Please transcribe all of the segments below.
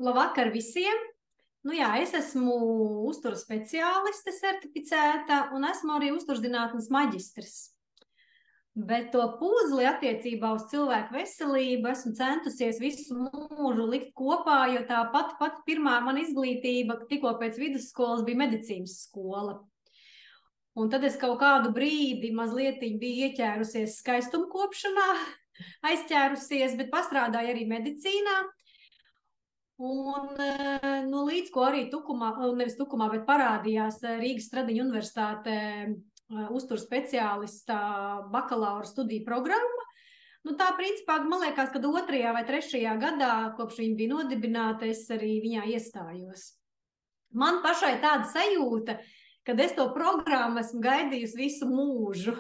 Labvakar visiem! Nu jā, es esmu uzturas speciāliste certificēta un esmu arī uzturzinātnes maģistrs. Bet to puzli attiecībā uz cilvēku veselību esmu centusies visu mūžu likt kopā, jo tā pati pirmā mana izglītība tikko pēc vidusskolas bija medicīnas skola. Un tad es kaut kādu brīdi mazliet biju ieķērusies skaistumkopšanā, aizķērusies, bet pastrādāju arī medicīnā. Un līdz ko arī nevis Tukumā, bet parādījās Rīgas Stradiņu universitātē uzturu speciālista bakalaura studiju programma. Tā principā, man liekas, kad 2. vai 3. gadā, kopš viņa bija nodibināta, es arī viņā iestājos. Man pašai tāda sajūta, kad es to programmu esmu gaidījusi visu mūžu.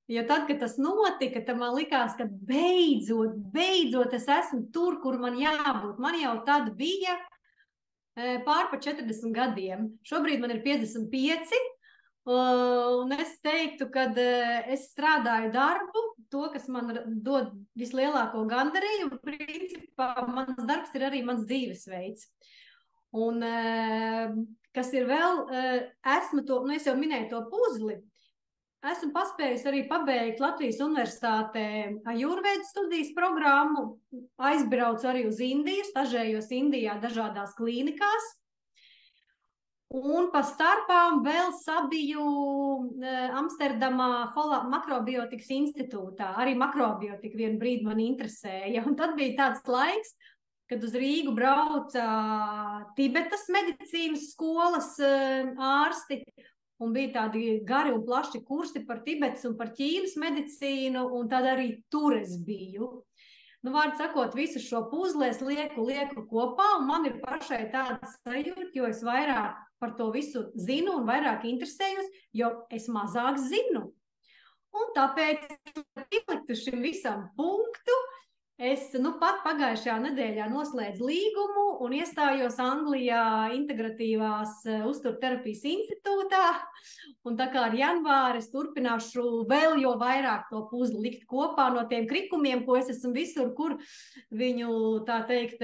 Jo tad, kad tas notika, tad man likās, ka beidzot es esmu tur, kur man jābūt. Man jau tad bija pār pa 40 gadiem. Šobrīd man ir 55, un es teiktu, kad es strādāju darbu, to, kas man dod vislielāko gandarījumu, principā mans darbs ir arī mans dzīvesveids. Un kas ir vēl, es jau minēju to puzli, esmu paspējusi arī pabeigt Latvijas universitātē ajurvēdas studijas programmu, aizbraucu arī uz Indiju, stažējos Indijā dažādās klīnikās, un pa starpām vēl sabiju Amsterdamā Makrobiotikas institūtā. Arī makrobiotika vienu brīdi man interesēja, un tad bija tāds laiks, kad uz Rīgu brauca Tibetas medicīnas skolas ārsti, un bija tādi gari un plaši kursi par Tibetas un par Ķīnas medicīnu, un tad arī tur es biju. Vārdu sakot, visu šo puzli es lieku kopā, un man ir pašai tāda sajūta, jo es vairāk par to visu zinu un vairāk interesējos, jo es mazāk zinu. Un tāpēc, lai pieliktu šim visam punktu, es pat pagājušajā nedēļā noslēdzu līgumu un iestājos Anglijā Integratīvās uzturterapijas institūtā. Un tā kā ar janvāri es turpināšu vēl jo vairāk to puzli likt kopā no tiem krikumiem, ko es esmu visur, kur viņu, tā teikt,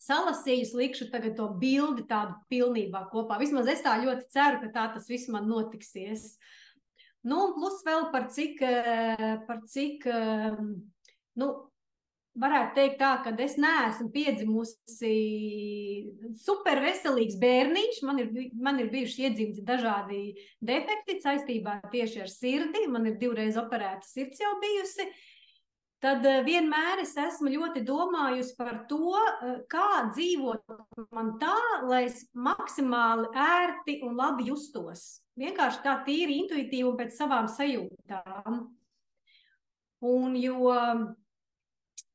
salasījus, likšu tagad to bildi tādu pilnībā kopā. Vismaz es tā ļoti ceru, ka tā tas viss man notiksies. Un plus vēl par cik varētu teikt tā, ka es neesmu piedzimusi super veselīgs bērniņš, man ir bijuši iedzimti dažādi defekti saistībā tieši ar sirdi, man ir 2 reizes operēta sirds jau bijusi, tad vienmēr es esmu ļoti domājusi par to, kā dzīvot man tā, lai es maksimāli ērti un labi justos. Vienkārši tā tīri intuitīvi un pēc savām sajūtām. Un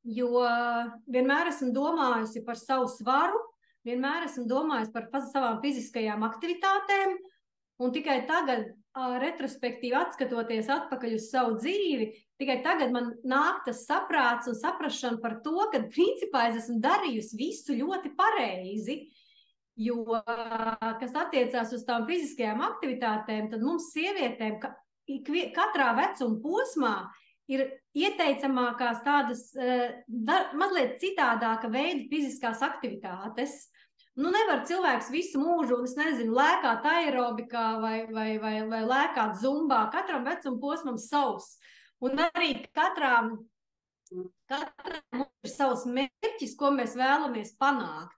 jo vienmēr esmu domājusi par savu svaru, vienmēr esmu domājusi par savām fiziskajām aktivitātēm, un tikai tagad, retrospektīvi atskatoties atpakaļ uz savu dzīvi, tikai tagad man nāk tas saprāts un saprašana par to, ka principā es esmu darījusi visu ļoti pareizi, jo, kas attiecās uz tām fiziskajām aktivitātēm, tad mums sievietēm katrā vecuma posmā ir ieteicamākās tādas mazliet citādāka veida fiziskās aktivitātes. Nevar cilvēks visu mūžu, un es nezinu, lēkāt aerobikā vai lēkāt zumbā. Katram vecuma posmam savs. Un arī katram ir savs mērķis, ko mēs vēlamies panākt.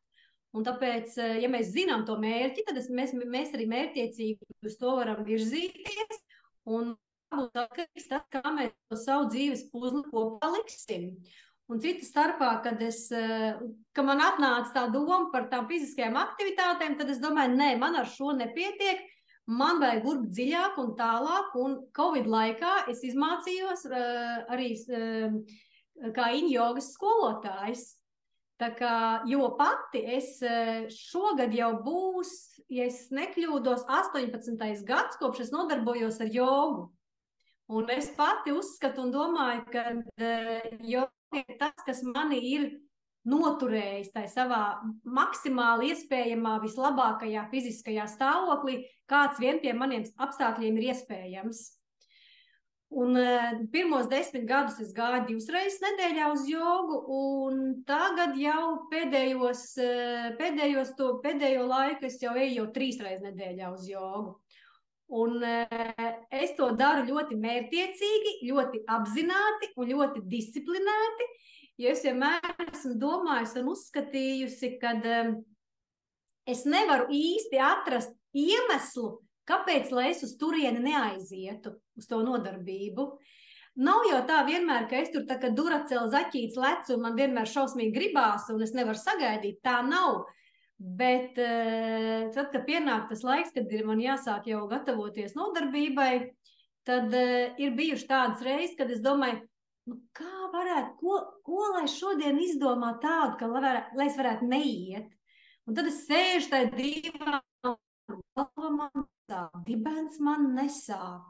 Un tāpēc, ja mēs zinām to mērķi, tad mēs arī mērķiecīgi uz to varam virzīties un atkarīgs tas, kā mēs to savu dzīves puzli kopā liksim. Un cita starpā, kad man atnāca tā doma par tām fiziskajām aktivitātēm, tad es domāju, nē, man ar šo nepietiek, man vajag urbt dziļāk un tālāk, un Covid laikā es izmācījos arī kā in-jogas skolotājs. Tā kā, jo pati es šogad jau būs, ja es nekļūdos, 18. gads, kopš es nodarbojos ar jogu. Un es pati uzskatu un domāju, ka joga ir tas, kas mani ir noturējis tai savā maksimāli iespējamā, vislabākajā fiziskajā stāvoklī, kāds vien pie maniem apstākļiem ir iespējams. Un pirmos 10 gadus es gāju 2 reizes nedēļā uz jogu, un tagad jau pēdējo laiku es jau eju 3 reizes nedēļā uz jogu. Un es to daru ļoti mērķtiecīgi, ļoti apzināti un ļoti disciplinēti, jo es vienmēr esmu domājusi un uzskatījusi, ka es nevaru īsti atrast iemeslu, kāpēc, lai es uz turieni neaizietu, uz to nodarbību. Nav jau tā vienmēr, ka es tur tā kā Duracell zaķīts lecu un man vienmēr šausmīgi gribās un es nevaru sagaidīt, tā nav. Bet tad, kad pienāk tas laiks, kad ir man jāsāk jau gatavoties nodarbībai, tad ir bijuši tādas reizes, kad es domāju, nu kā varētu, ko lai šodien izdomā tādu, ka lai es varētu neiet. Un tad es sēžu tajā divā, galva man sāp, dibens man nesāp.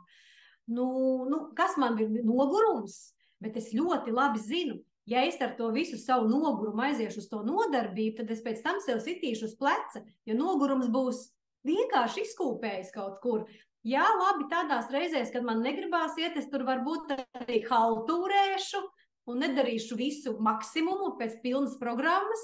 Nu, kas man ir nogurums? Bet es ļoti labi zinu, ja es ar to visu savu nogurumu aiziešu uz to nodarbību, tad es pēc tam sev sitīšu uz pleca, jo nogurums būs vienkārši izkūpējis kaut kur. Jā, labi, tādās reizēs, kad man negribās iet, es tur varbūt arī haltūrēšu un nedarīšu visu maksimumu pēc pilnas programmas,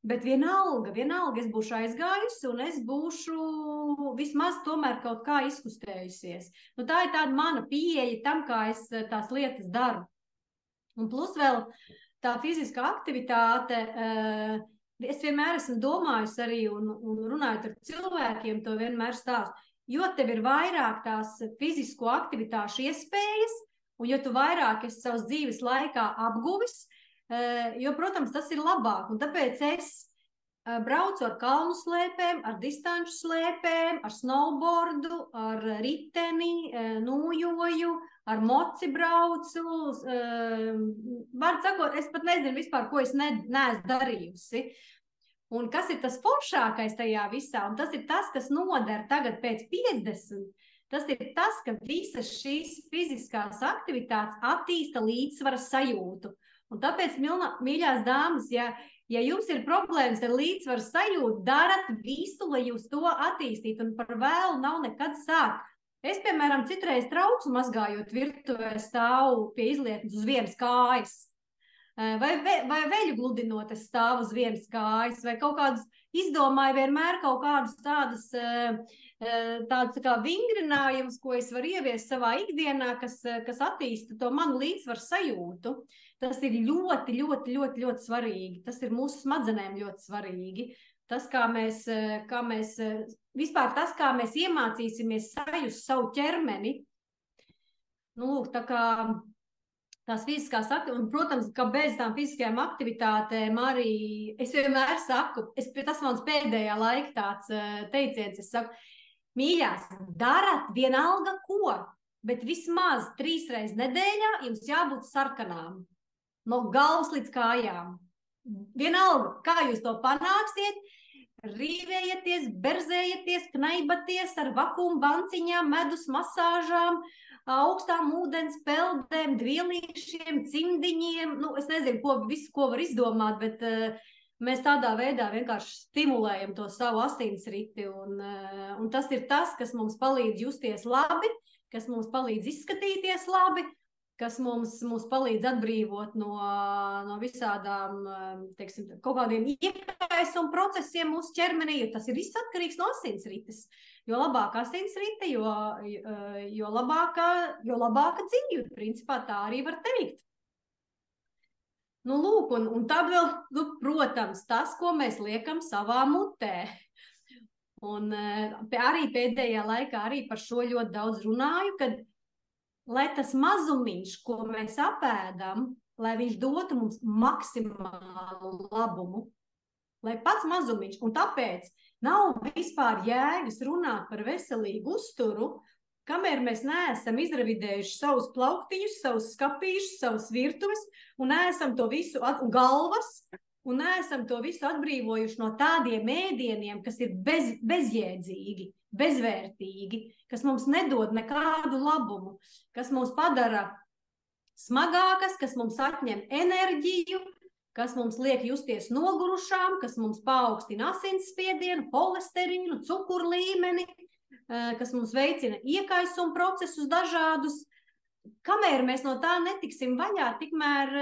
bet vienalga es būšu aizgājusi un es būšu vismaz tomēr kaut kā izkustējusies. Nu, tā ir tāda mana pieeja tam, kā es tās lietas daru. Un plus vēl tā fiziskā aktivitāte, es vienmēr esmu domājusi arī un runājot ar cilvēkiem, to vienmēr stāstu, jo tev ir vairāk tās fizisko aktivitāšu iespējas, un jo tu vairāk esi savas dzīves laikā apguvis, jo, protams, tas ir labāk. Un tāpēc es braucu ar kalnu slēpēm, ar distanču slēpēm, ar snowboardu, ar riteni, nojoju, ar moci braucu. Var sakot, es pat nezinu vispār, ko es neesmu darījusi. Un kas ir tas foršākais tajā visā? Un tas ir tas, kas noder tagad pēc 50. Tas ir tas, ka visas šīs fiziskās aktivitātes attīsta līdzsvara sajūtu. Un tāpēc, mīļās dāmas, ja jums ir problēmas ar līdzsvaru sajūtu, darat visu, lai jūs to attīstītu, un par vēlu nav nekad sākt. Es, piemēram, citreiz trauksmu mazgājot virtuvē stāvu pie izlietnes uz vienas kājas, vai veļu gludinot es stāvu uz vienas kājas, vai kaut kādus izdomāju vienmēr kaut kādus tādus kā vingrinājumus, ko es varu ieviest savā ikdienā, kas attīsta to manu līdzsvaru sajūtu. Tas ir ļoti, ļoti, ļoti, ļoti svarīgi. Tas ir mūsu smadzenēm ļoti svarīgi. Tas, kā mēs vispār tas, kā mēs iemācīsimies sajust savu ķermeni, nu, tā kā tās fiziskās aktivitātes, un, protams, ka bez tām fiziskajām aktivitātēm arī, es vienmēr saku, tas mans pēdējā laika tāds teiciens, es saku, mīļās, darat vienalga ko, bet vismaz 3 reizes nedēļā jums jābūt sarkanām. No galvas līdz kājām. Vienalga, kā jūs to panāksiet, rīvējieties, berzējieties, knaibaties ar vakuum banciņām, medus masāžām, augstām ūdens peldēm, dvielīšiem, cimdiņiem. Nu, es nezinu, ko var izdomāt, bet mēs tādā veidā vienkārši stimulējam to savu asinsriti. Un tas ir tas, kas mums palīdz justies labi, kas mums palīdz izskatīties labi, kas mums palīdz atbrīvot no visādām, teiksim, kaut kādiem iekaisuma procesiem mūsu ķermenī, jo tas ir viss atkarīgs no asinsrites. Jo labāka asinsrite, jo labāka dzīve, principā tā arī var teikt. Nu, lūk, un tad vēl, protams, tas, ko mēs liekam savā mutē. Un arī pēdējā laikā arī par šo ļoti daudz runāju, kad lai tas mazumiņš, ko mēs apēdam, lai viņš dotu mums maksimālu labumu, lai pats mazumiņš, un tāpēc nav vispār jēgas runāt par veselīgu uzturu, kamēr mēs neesam izravidējuši savus plauktiņus, savus skapīšus, savus virtuves, un neesam to visu, galvas, un neesam to visu atbrīvojuši no tādiem ēdieniem, kas ir bezjēdzīgi, bezvērtīgi, kas mums nedod nekādu labumu, kas mūs padara smagākas, kas mums atņem enerģiju, kas mums liek justies nogurušām, kas mums paaugstina asinsspiedienu, holesterīnu, cukuru līmeni, kas mums veicina iekaisuma procesus dažādus. kamēr mēs no tā netiksim vaļā, tikmēr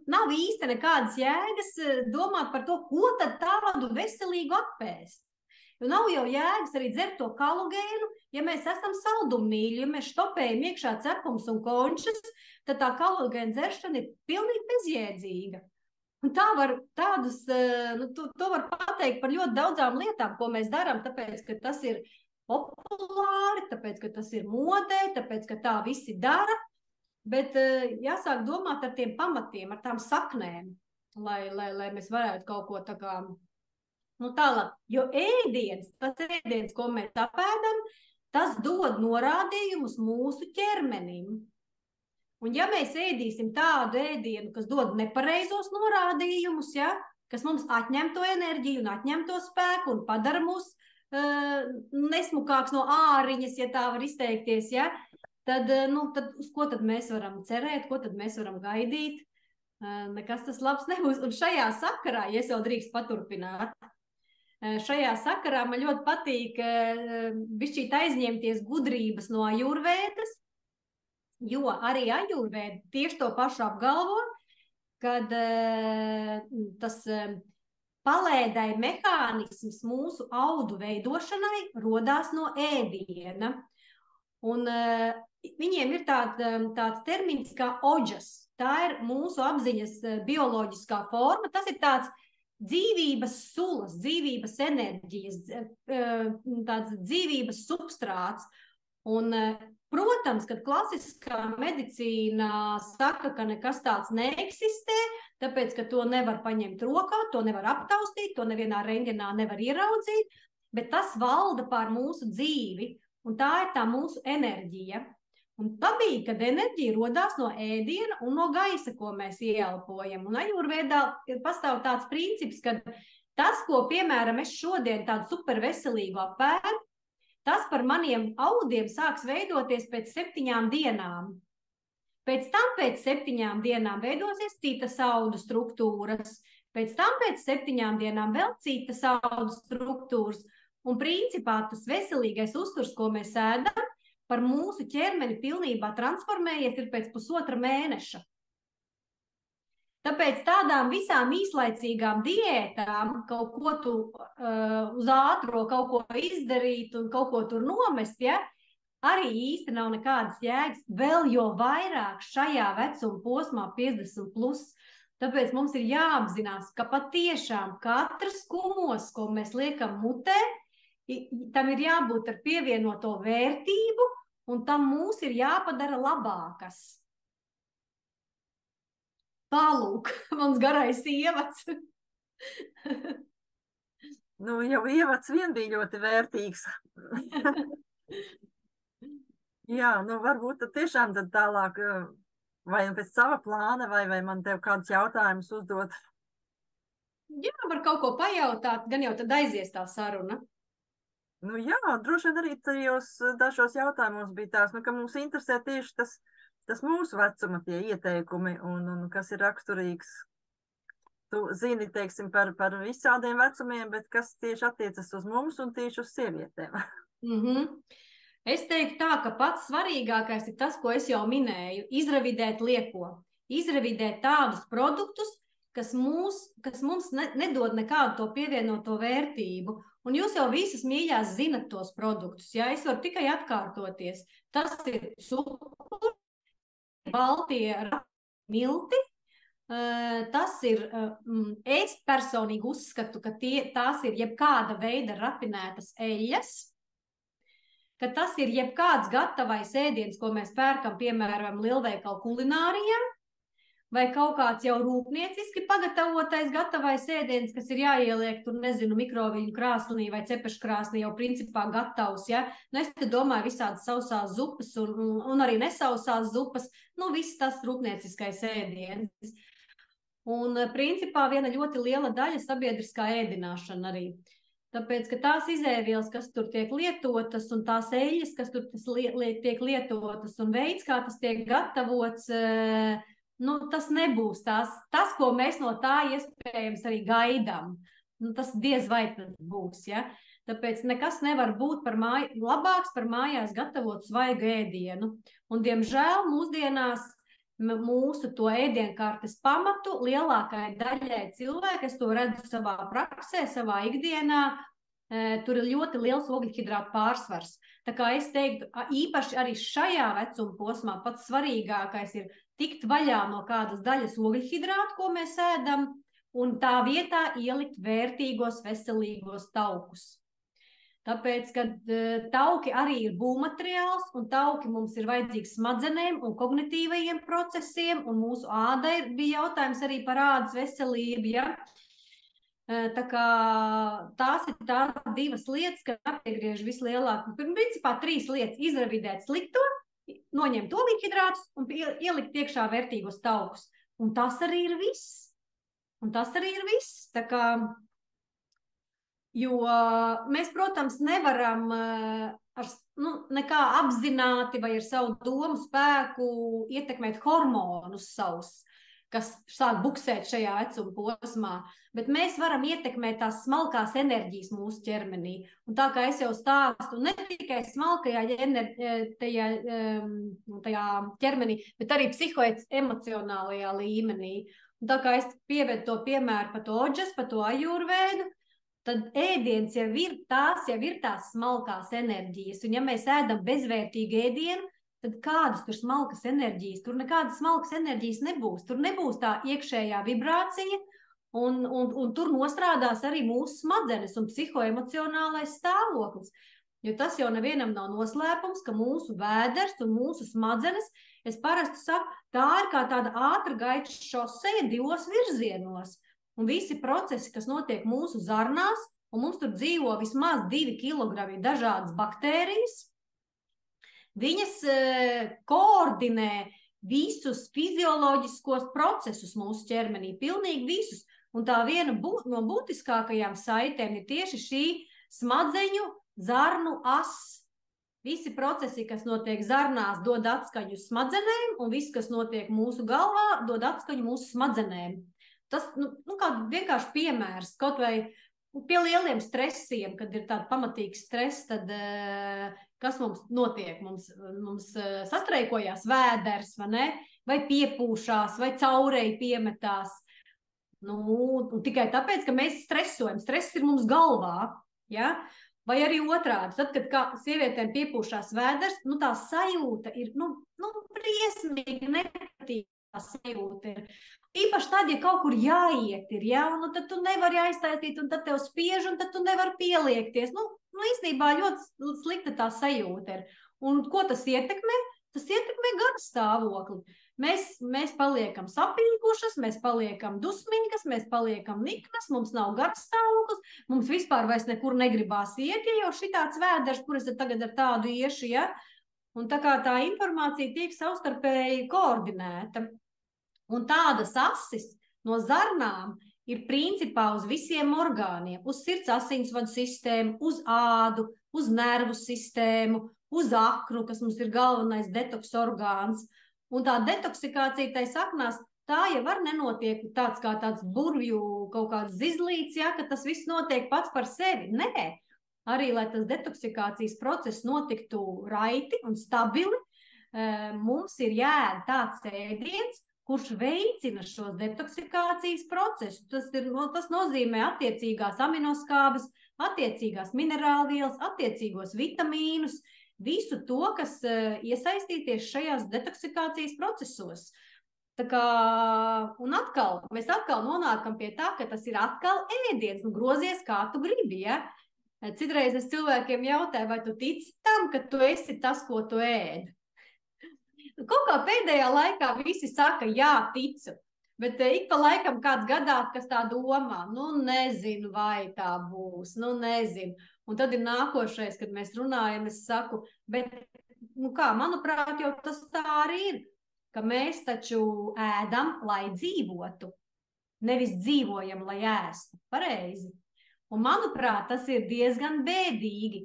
nav īsti nekādas jēgas domāt par to, ko tad tādu veselīgu apēst. Jo nav jau jēgas arī dzert to kalogēnu, ja mēs esam saldummīļi, ja mēs štopējam iekšā cepums un končas, tad tā kalogēna dzeršana ir pilnīgi bezjēdzīga. Un tā var tādus, to var pateikt par ļoti daudzām lietām, ko mēs darām, tāpēc, ka tas ir populāri, tāpēc, ka tas ir modē, tāpēc, ka tā visi dara, bet jāsāk domāt ar tiem pamatiem, ar tām saknēm, lai mēs varētu kaut ko tā kā, tālāk, jo tas ēdiens, ko mēs apēdam, tas dod norādījumus mūsu ķermenim. Un ja mēs ēdīsim tādu ēdienu, kas dod nepareizos norādījumus, ja, kas mums atņem to enerģiju un atņem to spēku un padara mūs nesmukāks no āriņas, ja tā var izteikties, ja, tad uz ko tad mēs varam cerēt, ko tad mēs varam gaidīt? Nekas tas labs nebūs. Un šajā sakarā, ja es vēl drīkst paturpināt, šajā sakarā man ļoti patīk bišķīt aizņemties gudrības no ajurvēdas, jo arī ajurvēda tieši to pašu apgalvo, kad tas palēdai mehānisms mūsu audu veidošanai rodās no ēdiena. Un viņiem ir tāds termins kā oģas. Tā ir mūsu apziņas bioloģiskā forma. Tas ir tāds dzīvības sulas, dzīvības enerģijas, tāds dzīvības substrāts. Un, protams, kad klasiskā medicīna saka, ka nekas tāds neeksistē, tāpēc, ka to nevar paņemt rokā, to nevar aptaustīt, to nevienā rengenā nevar ieraudzīt, bet tas valda pār mūsu dzīvi, un tā ir tā mūsu enerģija. Un dabīgi, kad enerģija rodās no ēdiena un no gaisa, ko mēs ieelpojam. Un ajurvēdā pastāv tāds princips, ka tas, ko, piemēram, es šodien tādu superveselīgu apēdu, tas par maniem audiem sāks veidoties pēc 7 dienām. Pēc tam pēc 7 dienām veidosies citas audu struktūras, pēc tam pēc 7 dienām vēl citas audu struktūras. Un principā tas veselīgais uzturs, ko mēs ēdam, par mūsu ķermeni pilnībā transformējies ir pēc 1,5 mēneša. Tāpēc tādām visām īslaicīgām diētām, kaut ko tu uz ātro kaut ko izdarīt un kaut ko tur nomest, ja, arī īsti nav nekādas jēgas, vēl jo vairāk šajā vecuma posmā 50+. Tāpēc mums ir jāapzinās, ka patiešām katrs kumos, ko mēs liekam mutē, tam ir jābūt ar pievienoto vērtību, un tam mūs ir jāpadara labākas. Tālūk, mans garais ievads. Jau ievads vien bija ļoti vērtīgs. Jā, varbūt tad tiešām tad tālāk, vai pēc sava plāna, vai man tev kādus jautājumus uzdot? Jā, var kaut ko pajautāt, gan jau tad aizies tā saruna. Jā, droši vien arī tajos dažos jautājumos bija tās, ka mums interesē tieši tas mūsu vecuma tie ieteikumi un kas ir raksturīgs. Tu zini, teiksim, par visādiem vecumiem, bet kas tieši attiecas uz mums un tieši uz sievietēm. Es teiktu tā, ka pats svarīgākais ir tas, ko es jau minēju, izrevidēt lieko. Izrevidēt tādus produktus, kas mums nedod nekādu to pievienoto vērtību. Un jūs jau visas mīļās zinat tos produktus, ja? Es varu tikai atkārtoties. Tas ir cukurs, baltie milti, tas ir, es personīgi uzskatu, ka tās ir jebkāda veida rafinētas eļļas, ka tas ir jebkāds gatavais ēdiens, ko mēs pērkam, piemēram, lielveikalu kulinārijā, vai kaut kāds jau rūpnieciski pagatavotais gatavais ēdiens, kas ir jāieliek tur, nezinu, mikroviļņu krāsnī vai cepešu krāsnī jau principā gatavs, ja? Es te domāju visādas sausās zupas un arī nesausās zupas, viss tas rūpnieciskais ēdiens. Un principā viena ļoti liela daļa sabiedriskā ēdināšana arī. Tāpēc, ka tās izēvielas, kas tur tiek lietotas un tās eļļas, kas tur tiek lietotas un veids, kā tas tiek gatavots, tas nebūs tas, ko mēs no tā iespējams arī gaidām. Tas diez vai tas būs, ja? Tāpēc nekas nevar būt labāks par mājās gatavot svaigu ēdienu. Un, diemžēl, mūsdienās mūsu to ēdienkartes pamatu lielākai daļai cilvēku, es to redzu savā praksē, savā ikdienā, tur ir ļoti liels ogļhidrātu pārsvars. Tā kā es teiktu, īpaši arī šajā vecuma posmā pats svarīgākais ir tikt vaļā no kādas daļas ogļhidrātu, ko mēs ēdam, un tā vietā ielikt vērtīgos, veselīgos taukus. Tāpēc, ka tauki arī ir būvmateriāls, un tauki mums ir vajadzīgs smadzenēm un kognitīvajiem procesiem, un mūsu ādai bija jautājums arī par ādas veselību, ja? Tā kā tās ir tās divas lietas, ka apiegriež vislielāk, principā 3 lietas: izravidēt slikto, noņemt ogļhidrātus un ielikt iekšā vērtīgos taukus. Un tas arī ir viss. Tā kā jo mēs, protams, nevaram nekā apzināti vai ar savu domu spēku ietekmēt hormonus savus, kas sāk buksēt šajā vecuma posmā, bet mēs varam ietekmēt tās smalkās enerģijas mūsu ķermenī. Un tā kā es jau stāstu, ne tikai smalkajā tajā ķermenī, bet arī psihoemocionālajā līmenī. Un tā kā es pievedu to piemēru par to oģas, par to ajurvēdu, tad ēdiens jau ir tās smalkās enerģijas. Un ja mēs ēdam bezvērtīgu ēdienu, tad kādas tur smalkas enerģijas? Tur nekādas smalkas enerģijas nebūs. Tur nebūs tā iekšējā vibrācija, un tur nostrādās arī mūsu smadzenes un psihoemocionālais stāvoklis. Jo tas jau nevienam nav noslēpums, ka mūsu vēders un mūsu smadzenes, es parasti saku, tā ir kā tāda ātra gaita šoseja 2 virzienos. Un visi procesi, kas notiek mūsu zarnās, un mums tur dzīvo vismaz 2 kilogrami dažādas baktērijas, viņas koordinē visus fizioloģiskos procesus mūsu ķermenī, pilnīgi visus. Un tā viena no būtiskākajām saitēm ir tieši šī smadzeņu zarnu ass. Visi procesi, kas notiek zarnās, dod atskaņu smadzenēm, un viss, kas notiek mūsu galvā, dod atskaņu mūsu smadzenēm. Tas, kā vienkārši piemērs, kaut vai pie lieliem stresiem, kad ir tāda pamatīgs stress, tad kas mums notiek? Mums sastraikojās vēders, vai piepūšās, vai caurei piemetās. Un tikai tāpēc, ka mēs stresojam. Stress ir mums galvā, ja? Vai arī otrādi. Tad, kad sievietēm piepūšās vēders, tā sajūta ir, briesmīgi nepatīkama sajūta ir. Īpaši tad, ja kaut kur jāiet ir, ja? Un tad tu nevari aiztaisīt, un tad tev spiež, un tad tu nevari pieliekties. Īstenībā ļoti slikta tā sajūta ir. Un ko tas ietekmē? Tas ietekmē garu stāvokli. Mēs paliekam sapīkušas, mēs paliekam dusmīgas, mēs paliekam niknas, mums nav garas stāvoklis, mums vispār vairs nekur negribās iet, ja jau šitāds vēders, kur es tagad ar tādu iešu, ja? Un tā kā tā informācija tiek savstarpēji koordinēta. Un tādas asis no zarnām ir principā uz visiem orgāniem, uz sirds asinsvadu sistēmu, uz ādu, uz nervu sistēmu, uz aknu, kas mums ir galvenais detoks orgāns. Un tā detoksikācija tai saknās, tā jau var nenotiek tāds kā tāds burvju kaut kāds zizlīts, ja, ka tas viss notiek pats par sevi. Nē, arī, lai tas detoksikācijas process notiktu raiti un stabili, mums ir jāēd tāds ēdiens, kurš veicina šos detoksikācijas procesus. Tas nozīmē attiecīgās aminoskābes, attiecīgās minerālvielas, attiecīgos vitamīnus, visu to, kas iesaistīties šajās detoksikācijas procesos. Tā kā, un mēs atkal nonākam pie tā, ka tas ir atkal ēdiens, grozies kā tu gribi, ja? Citreiz es cilvēkiem jautāju, vai tu tici tam, ka tu esi tas, ko tu ēdi? Kaut kā pēdējā laikā visi saka, jā, ticu, bet ik pa laikam kāds gadās, kas tā domā, nezinu, vai tā būs, nezinu. Un tad ir nākošais, kad mēs runājam, es saku, bet, manuprāt, jau tas tā arī ir, ka mēs taču ēdam, lai dzīvotu, nevis dzīvojam, lai ēstu, pareizi. Un, manuprāt, tas ir diezgan bēdīgi.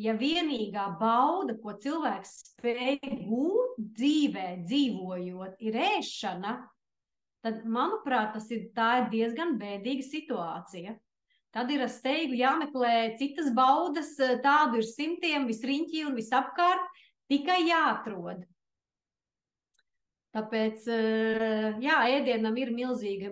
Ja vienīgā bauda, ko cilvēks spēj gūt dzīvē, dzīvojot, ir ēšana, tad, manuprāt, tā ir diezgan bēdīga situācija. tad ir steigu jāmeklē citas baudas, tādu ir simtiem, visriņķī un visapkārt, tikai jāatrod. Tāpēc, jā, ēdienam ir milzīga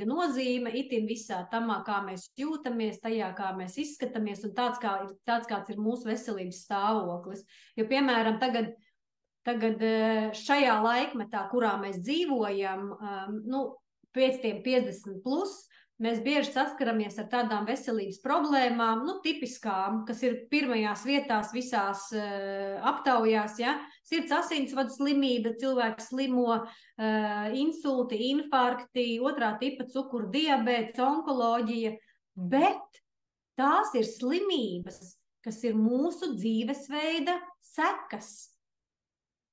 nozīme, itin visā tamā, kā mēs jūtamies, tajā, kā mēs izskatāmies un kāds ir mūsu veselības stāvoklis. Jo, piemēram, tagad šajā laikmetā, kurā mēs dzīvojam, pēc tiem 50 plus, mēs bieži saskaramies ar tādām veselības problēmām, tipiskām, kas ir pirmajās vietās visās aptaujās, ja? Sirds asinsvadu slimība, cilvēks slimo, insulti, infarkti, otrā tipa cukuru diabēts, onkoloģija, bet tās ir slimības, kas ir mūsu dzīvesveida sekas.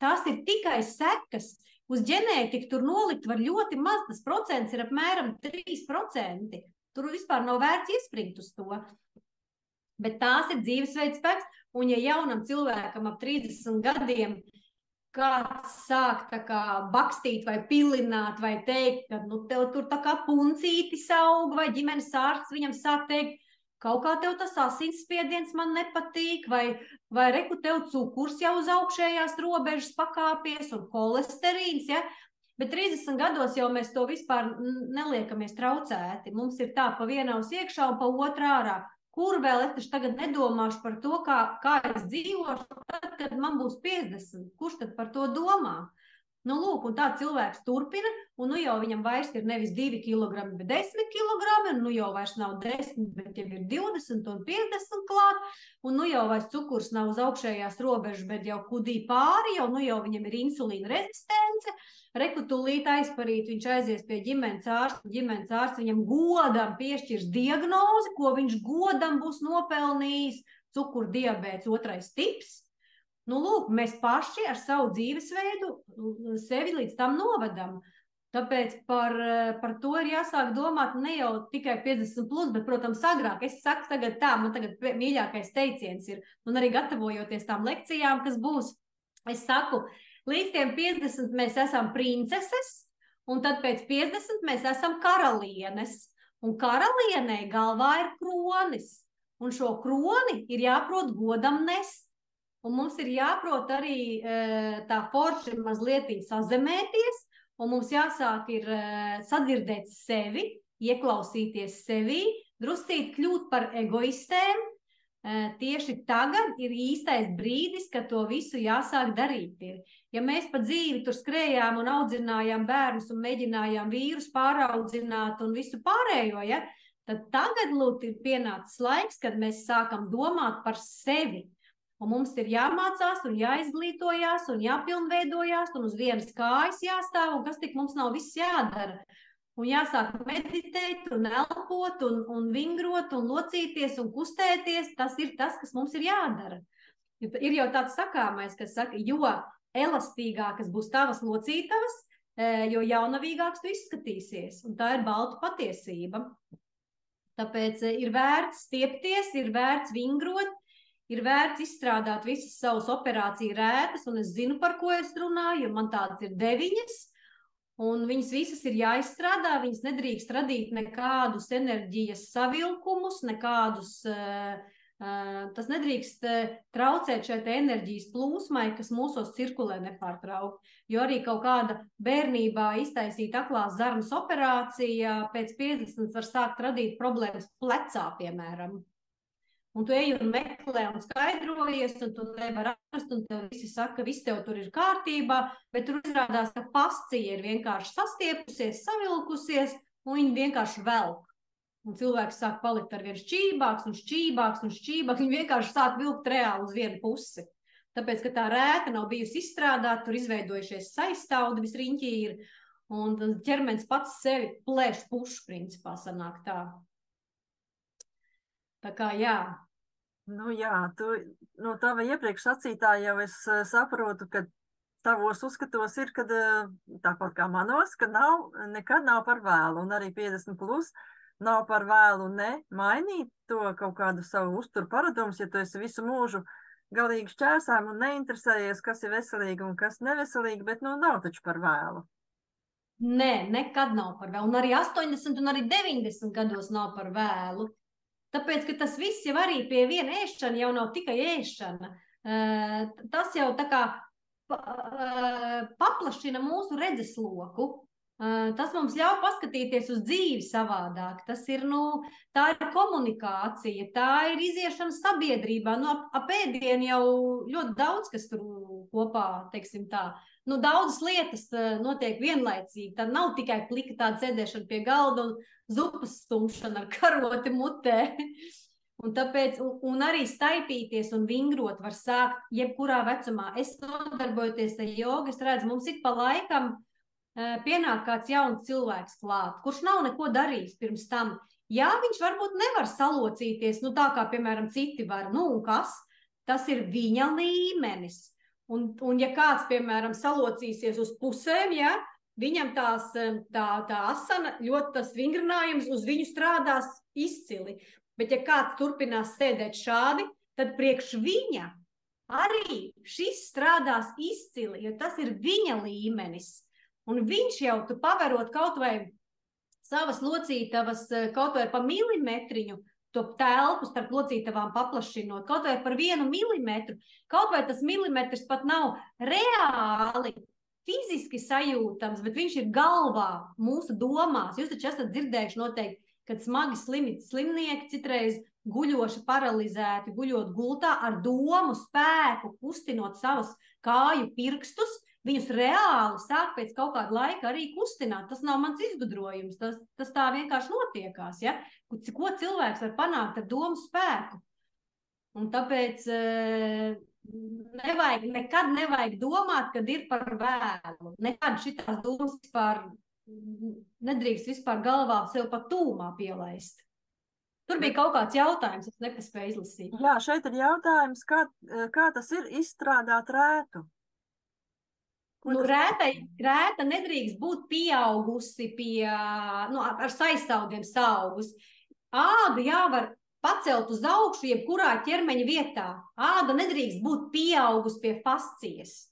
Tās ir tikai sekas. Uz ģenētiku tur nolikt var ļoti maz, tas procents ir apmēram 3%. Tur vispār nav vērts iespringt uz to. Bet tās ir dzīvesveids spēks, un ja jaunam cilvēkam ap 30 gadiem kāds sāk tā kā bakstīt vai pilināt vai teikt, ka tev tur tā kā puncītis aug, vai ģimenes ārsts viņam sāk teikt, kaut kā tev tas asinsspiediens man nepatīk, vai reku tev cukurs jau uz augšējās robežas pakāpies un holesterīns, ja? Bet 30 gados jau mēs to vispār neliekamies traucēti. Mums ir tā pa vienaus iekšā un pa otrā ārā. Kur vēl es taču tagad nedomāšu par to, kā es dzīvošu, tad, kad man būs 50? Kurš tad par to domā? Lūk, un tā cilvēks turpina, un jau viņam vairs ir nevis 2 kilogrami, bet 10 kilogrami, un jau vairs nav 10, bet jau ir 20 un 50 klāt, un jau vairs cukurs nav uz augšējās robežas, bet jau kudī pāri, jau viņam ir insulīna rezistence, reku tūlīt aizparīt, viņš aizies pie ģimenes ārsts viņam godam piešķirs diagnozi, ko viņš godam būs nopelnījis, cukuru diabēts 2. tips. Lūk, mēs paši ar savu dzīvesveidu sevi līdz tam novadam. Tāpēc par to ir jāsāk domāt ne jau tikai 50 plus, bet, protams, agrāk. Es saku tagad tā, man tagad mīļākais teiciens ir, un arī gatavojoties tām lekcijām, kas būs, es saku, līdz tiem 50 mēs esam princeses, un tad pēc 50 mēs esam karalienes. Un karalienei galvā ir kronis, un šo kroni ir jāprot godam nest. Un mums ir jāprot arī tā forši mazliet sazemēties, un mums jāsāk ir sadzirdēt sevi, ieklausīties sevī, druscīt kļūt par egoistēm. Tieši tagad ir īstais brīdis, kad to visu jāsāk darīt. Ja mēs pa dzīvi tur skrējām un audzinājām bērnus un mēģinājām vīrus pāraudzināt un visu pārējo, ja, tad tagad lūk ir pienācis laiks, kad mēs sākam domāt par sevi. Un mums ir jāmācās un jāizglītojās un jāpilnveidojās un uz vienas kājas jāstāv un kas tik mums nav viss jādara. Un jāsāk meditēt un elpot un vingrot un locīties un kustēties. Tas ir tas, kas mums ir jādara. Ir jau tāds sakāmais, kas saka, jo elastīgākas būs tavas locītavas, jo jaunavīgāks tu izskatīsies. Un tā ir balta patiesība. Tāpēc ir vērts stiepties, ir vērts vingrot, ir vērts izstrādāt visas savas operāciju rētas, un es zinu, par ko es runāju, jo man tādas ir 9, un viņas visas ir jāizstrādā, viņas nedrīkst radīt nekādus enerģijas savilkumus, tas nedrīkst traucēt šai enerģijas plūsmai, kas mūsos cirkulē nepārtraukt, jo arī kaut kāda bērnībā iztaisīta aklās zarnas operācija pēc 50 var sākt radīt problēmas plecā, piemēram. Un tu ej un meklē un skaidrojies, un tu nevar atrast, un tev visi saka, viss tev tur ir kārtībā, bet tur izrādās, ka pascija ir vienkārši sastiepusies, savilkusies, un viņi vienkārši velk. Un cilvēks sāk palikt ar vien šķībāks, viņi vienkārši sāk vilkt reāli uz vienu pusi. Tāpēc, ka tā rēta nav bijusi izstrādāta, tur izveidojušies saistāudi, visriņķī ir, un ķermenis pats sevi plēš pušu, principā sanāk tā. Tā kā jā. Jā, tava iepriekš sacītā jau es saprotu, ka tavos uzskatos ir, kad tāpat kā manos, ka nekad nav par vēlu, un arī 50 plus nav par vēlu mainīt to kaut kādu savu uzturu paradumus, ja tu esi visu mūžu galīgi šķērsām un neinteresējies, kas ir veselīgi un kas neveselīgi, bet nav taču par vēlu. Nē, nekad nav par vēlu. Un arī 80 un arī 90 gados nav par vēlu. Tāpēc, ka tas viss jau arī pie viena ēšana jau nav tikai ēšana. Tas jau tā kā paplašina mūsu redzesloku. Tas mums ļauj paskatīties uz dzīvi savādāk. Tas ir, tā ir komunikācija, tā ir iziešana sabiedrībā. Ap ēdienu jau ļoti daudz, kas tur kopā, teiksim tā. Daudzas lietas notiek vienlaicīgi. Tad nav tikai plika tāda sēdēšana pie galda un zupas stumšana ar karoti mutē. Un tāpēc, un arī staipīties un vingrot var sākt jebkurā vecumā. Es nodarbojoties ar jogu, es redzu, mums ik pa laikam pienāk kāds jauns cilvēks klāt, kurš nav neko darījis pirms tam. Jā, viņš varbūt nevar salocīties, tā kā, piemēram, citi var. Un kas? Tas ir viņa līmenis. Un ja kāds, piemēram, salocīsies uz pusēm, ja, viņam tā asana, ļoti tas vingrinājums uz viņu strādās izcili. Bet ja kāds turpinās sēdēt šādi, tad priekš viņa arī šis strādās izcili, jo tas ir viņa līmenis. Un viņš jau, tu paverot kaut vai savas locītavas, kaut vai pa milimetriņu, to telpu starp locītavām paplašinot, kaut vai par 1 milimetru, kaut vai tas milimetrs pat nav reāli, fiziski sajūtams, bet viņš ir galvā, mūsu domās. Jūs taču esat dzirdējuši noteikti, kad smagi slimnieki citreiz guļoši paralizēti, guļot gultā ar domu spēku, kustinot savus kāju pirkstus, viņus reāli sāk pēc kaut kāda laika arī kustināt. Tas nav mans izgudrojums, tas tā vienkārši notiekās, ja? Ko cilvēks var panākt ar domu spēku. Un tāpēc nekad nevajag domāt, kad ir par vēlu. Nekad šitās domas nedrīkst vispār galvā sev pat tūmā pielaist. Tur bija kaut kāds jautājums, es nepaspēju izlasīt. Jā, šeit ir jautājums, kā tas ir izstrādāt rētu? Rēta nedrīkst būt pieaugusi ar saistaugiem saugus. Ādu jāvar pacelt uz augšu jebkurā ķermeņa vietā. Āda nedrīkst būt pieaugusi pie fascijas.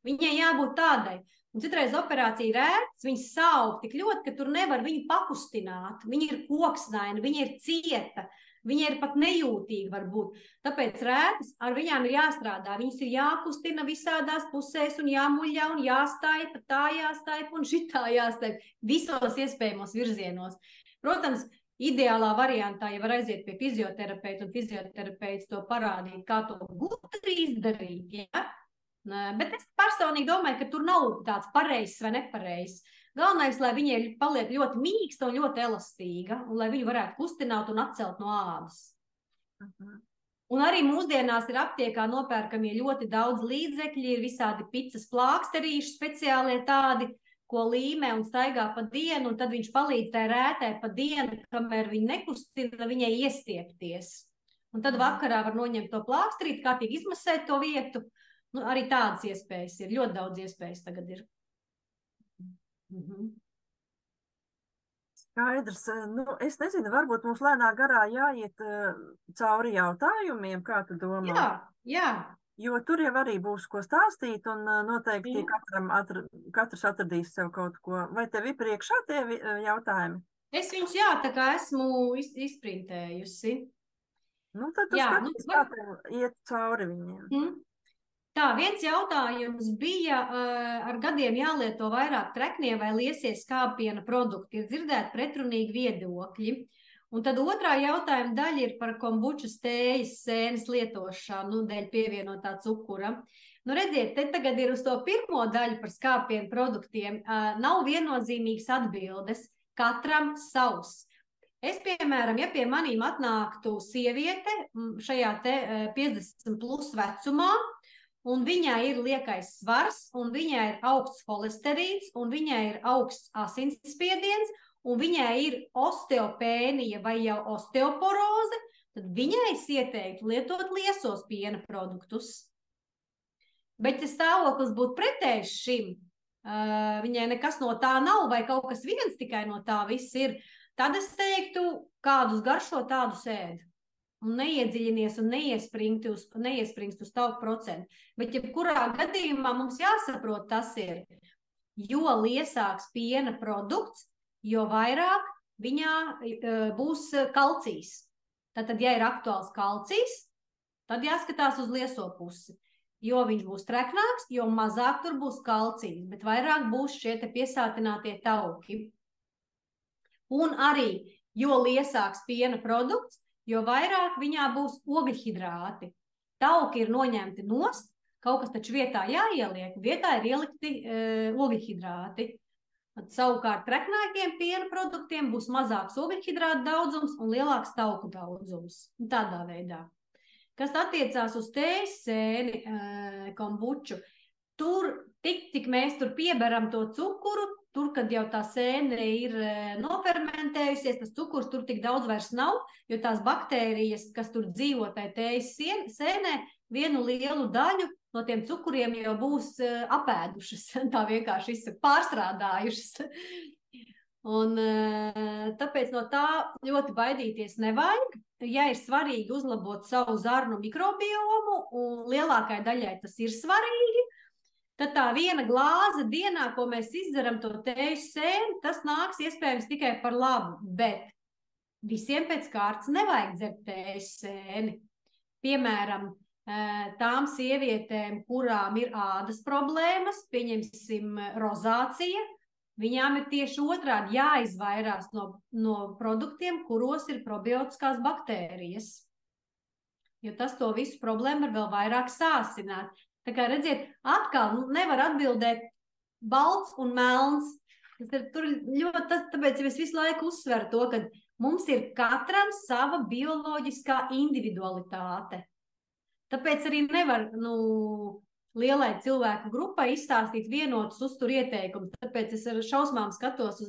Viņai jābūt tādai. Un citreiz operācija rētas, viņas saug tik ļoti, ka tur nevar viņu pakustināt. Viņa ir koksnaina, viņa ir cieta. Viņa ir pat nejūtīga varbūt. Tāpēc rētas ar viņām ir jāstrādā. Viņas ir jākustina visādās pusēs un jāmuļā un jāstaipa, tā jāstaipa un šitā jāstaipa. Visos iespējamos virzienos. Protams, ideālā variantā, ja var aiziet pie fizioterapeita un fizioterapeits to parādīt, kā to gudri izdarīt. Ja? Bet es personīgi domāju, ka tur nav tāds pareizs vai nepareizs. Galvenais, lai viņa paliek ļoti mīksta un ļoti elastīga, un lai viņu varētu kustināt un atcelt no ādas. Un arī mūsdienās ir aptiekā nopērkamie ļoti daudz līdzekļi, ir visādi picas plāksterīši speciālie tādi, ko līmē un staigā pa dienu, un tad viņš palīdz tai rētai pa dienu, kamēr viņa nekustina, viņai iestiepties. Un tad vakarā var noņemt to plāksterīt, kārtīgi izmasēt to vietu. Arī tādas iespējas ir, ļoti daudz iespējas tagad ir. Skaidrs. Es nezinu, varbūt mums lēnā garā jāiet cauri jautājumiem, kā tu domā? Jā. Jo tur jau arī būs ko stāstīt, un noteikti katrs atradīs sev kaut ko. Vai tev ir priekšā tie jautājumi? Es viņus, tā kā esmu izprintējusi. Tad tu skaties, kā tev iet cauri viņiem. Tā, viens jautājums bija, ar gadiem jālieto vairāk treknie vai liesie skāpiena produkti. Ir dzirdēt pretrunīgi viedokļi. Un tad otrā jautājuma daļa ir par kombučas tējas sēnes lietošanu dēļ pievienotā cukura. Redziet, te tagad ir uz to pirmo daļu par skāpienu produktiem. Nav viennozīmīgas atbildes. Katram savs. Es, piemēram, ja pie manīm atnāktu sieviete šajā te 50 plus vecumā, un viņai ir liekais svars, un viņai ir augsts holesterīns, un viņai ir augsts asinsspiediens, un viņai ir osteopēnija vai jau osteoporoze, tad viņai es ieteiktu lietot liesos piena produktus. Bet ja stāvoklis būtu pretējs šim, viņai nekas no tā nav, vai kaut kas viens tikai no tā viss ir, tad es teiktu, kādus garšo, tādu sēd. Un neiedziļinies un neiespringst uz tavu procentu. Bet jebkurā gadījumā mums jāsaprot tas ir. jo liesāks piena produkts, jo vairāk viņā būs kalcijs. Tātad, ja ir aktuāls kalcijs, tad jāskatās uz lieso pusi. Jo viņš būs treknāks, jo mazāk tur būs kalcijs, bet vairāk būs šie te piesātinātie tauki. Un arī, jo liesāks piena produkts, jo vairāk viņā būs ogļhidrāti. Tauki ir noņemti nost, kaut kas taču vietā jāieliek, vietā ir ielikti ogļhidrāti. Savukārt treknākiem piena produktiem būs mazāks ogļhidrātu daudzums un lielāks tauku daudzums. Tādā veidā. Kas attiecās uz tējas sēni, kombuču, tur tik, cik mēs tur pieberam to cukuru, tur, kad jau tā sēne ir nofermentējusies, tas cukurs tur tik daudz vairs nav, jo tās baktērijas, kas tur dzīvo tai tējas sēnē, vienu lielu daļu no tiem cukuriem jau būs apēdušas, tā vienkārši izsaka, pārstrādājušas. Un tāpēc no tā ļoti baidīties nevajag. Ja ir svarīgi uzlabot savu zarnu mikrobiomu, un lielākai daļai tas ir svarīgi, tad tā viena glāze dienā, ko mēs izdzeram to tējas sēni, tas nāks iespējams tikai par labu, bet visiem pēc kārtas nevajag dzert tējas sēni. Piemēram, tām sievietēm, kurām ir ādas problēmas, pieņemsim rozācija, viņām ir tieši otrādi jāizvairās no produktiem, kuros ir probiotiskās baktērijas. Jo tas to visu problēmu var vēl vairāk sāsināt. Tā kā redziet, atkal nevar atbildēt balts un melns. Tāpēc es visu laiku uzsveru to, ka mums ir katram sava bioloģiskā individualitāte. Tāpēc arī nevar lielai cilvēku grupai izstāstīt vienotus uzturu ieteikumus. Tāpēc es ar šausmām skatos uz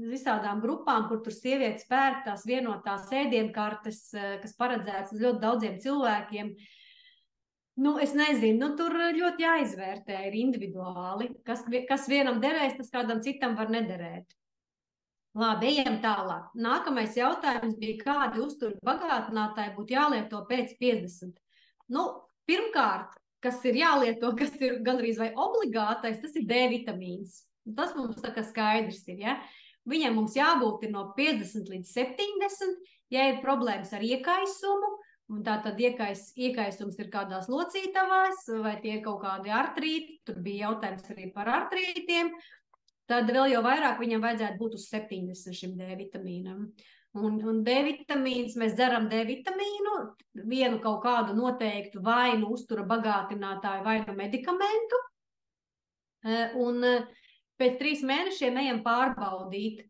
visādām grupām, kur tur sievietes pērk tās vienotās ēdienkartes, kas paredzētas uz ļoti daudziem cilvēkiem. Es nezinu, tur ļoti jāizvērtē, ir individuāli. Kas vienam derēs, tas kādam citam var nederēt. Labi, ejam tālāk. Nākamais jautājums bija, kādi uzturu bagātinātāji būtu jālieto pēc 50. Pirmkārt, kas ir jālieto, kas ir gandrīz vai obligātais, tas ir D vitamīns. Tas mums tā kā skaidrs ir, ja? Viņam mums jābūt ir no 50 līdz 70, ja ir problēmas ar iekaisumu, un tātad iekaisums ir kādās locītavās, vai tie ir kaut kādi artrīti, tur bija jautājums arī par artrītiem, tad vēl jau vairāk viņam vajadzētu būt uz 70 šim D vitamīnam. Un D vitamīns, mēs dzeram D vitamīnu, vienu kaut kādu noteiktu vai nu uztura bagātinātāju, vai nu medikamentu. Un pēc 3 mēnešiem ejam pārbaudīt,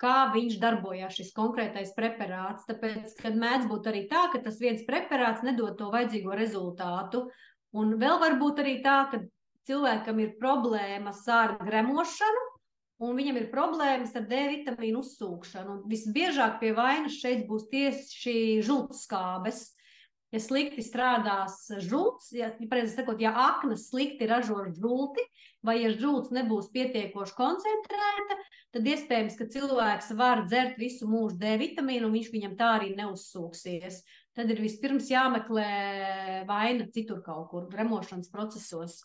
kā viņš darbojās šis konkrētais preparāts. Tāpēc, kad mēdz būt arī tā, ka tas viens preparāts nedod to vajadzīgo rezultātu. Un vēl var būt arī tā, ka cilvēkam ir problēmas ar gremošanu, un viņam ir problēmas ar D vitamīnu uzsūkšanu. Un visbiežāk pie vainas šeit būs tieši žultskābes. Ja slikti strādās žults, ja aknas slikti ražo žulti, vai ja žults nebūs pietiekoši koncentrēta, tad iespējams, ka cilvēks var dzert visu mūžu D vitamīnu, un viņš viņam tā arī neuzsūksies. Tad ir vispirms jāmeklē vaina citur kaut kur, gremošanas procesos.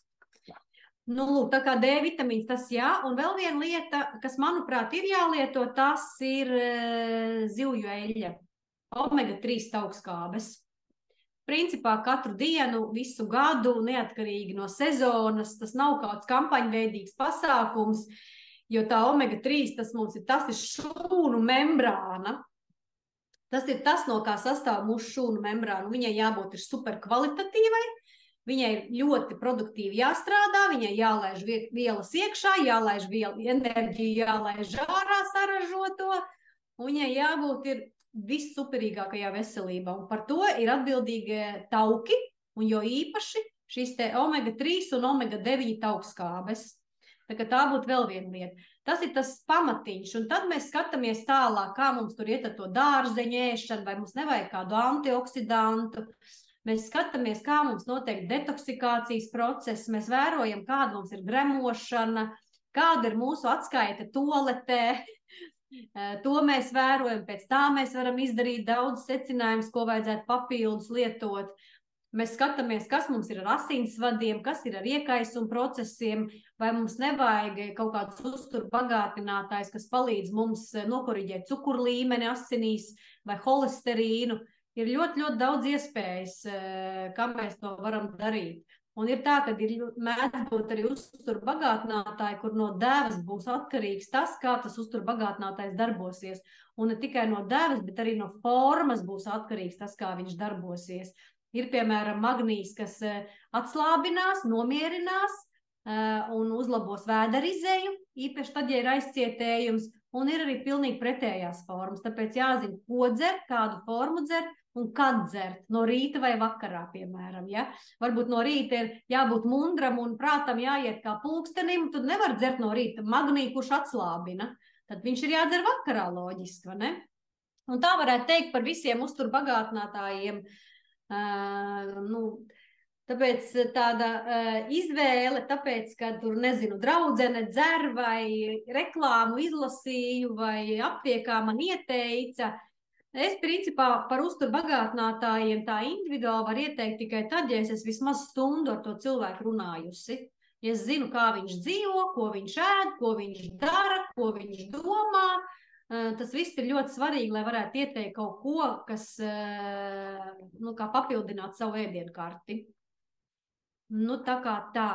Tā kā D vitamīns tas jā, un vēl viena lieta, kas, manuprāt, ir jālieto, tas ir zivju eļļa, omega-3 taukskābes. Principā katru dienu, visu gadu, neatkarīgi no sezonas, tas nav kāds kampaņveidīgs pasākums, jo tā omega-3, tas ir šūnu membrāna. Tas ir tas, no kā sastāv mūsu šūnu membrāna. Viņai jābūt ir super kvalitatīvai, viņai ļoti produktīvi jāstrādā, viņai jālaiž vielas iekšā, jālaiž enerģiju, jālaiž ārā saražoto, un viņai jābūt ir vissuperīgākajā veselībā. Un par to ir atbildīgi tauki, un jo īpaši šīs te omega-3 un omega-9 taukskābes. Tā būtu vēl viena lieta. Tas ir tas pamatiņš, un tad mēs skatāmies tālāk, kā mums tur iet ar to dārzeņu ēšanu, vai mums nevajag kādu antioksidantu. Mēs skatāmies, kā mums notiek detoksikācijas process, mēs vērojam, kāda mums ir gremošana, kāda ir mūsu atskaite toaletē. To mēs vērojam, pēc tā mēs varam izdarīt daudz secinājumus, ko vajadzētu papildus lietot. Mēs skatāmies, kas mums ir ar asinsvadiem, kas ir ar iekaisuma procesiem, vai mums nevajag kaut kāds uzturu bagātinātājs, kas palīdz mums nokoriģēt cukuru līmeni asinīs vai holesterīnu. Ir ļoti, ļoti daudz iespējas, kā mēs to varam darīt. Un ir tā, ka ir mēdz būt arī uzturu bagātinātāji, kur no dēvas būs atkarīgs tas, kā tas uzturu bagātinātājs darbosies. Un ne tikai no dēvas, bet arī no formas būs atkarīgs tas, kā viņš darbosies. Ir, piemēram, magnīs, kas atslābinās, nomierinās un uzlabos vēderizeju, īpaši tad, ja ir aizcietējums, un ir arī pilnīgi pretējās formas. Tāpēc jāzina, ko dzert, kādu formu dzert un kad dzert, no rīta vai vakarā, piemēram. Ja? Varbūt no rīta ir jābūt mundram un prātam jāiet kā pulkstenim, tad nevar dzert no rīta magnī, kurš atslābina. Tad viņš ir jādzer vakarā loģiski, vai ne? Un tā varētu teikt par visiem uzturbagātinātājiem. Tāpēc tāda izvēle, tāpēc, ka tur, nezinu, draudzene dzer vai reklāmu izlasīju vai aptiekā man ieteica. Es, principā, par uzturbagātinātājiem tā individuāli var ieteikt tikai tad, ja es vismaz stundu ar to cilvēku runājusi. Ja es zinu, kā viņš dzīvo, ko viņš ēd, ko viņš dara, ko viņš domā. Tas viss ir ļoti svarīgi, lai varētu ieteikt kaut ko, kas, kā papildināt savu ēdienkarti. Tā kā tā.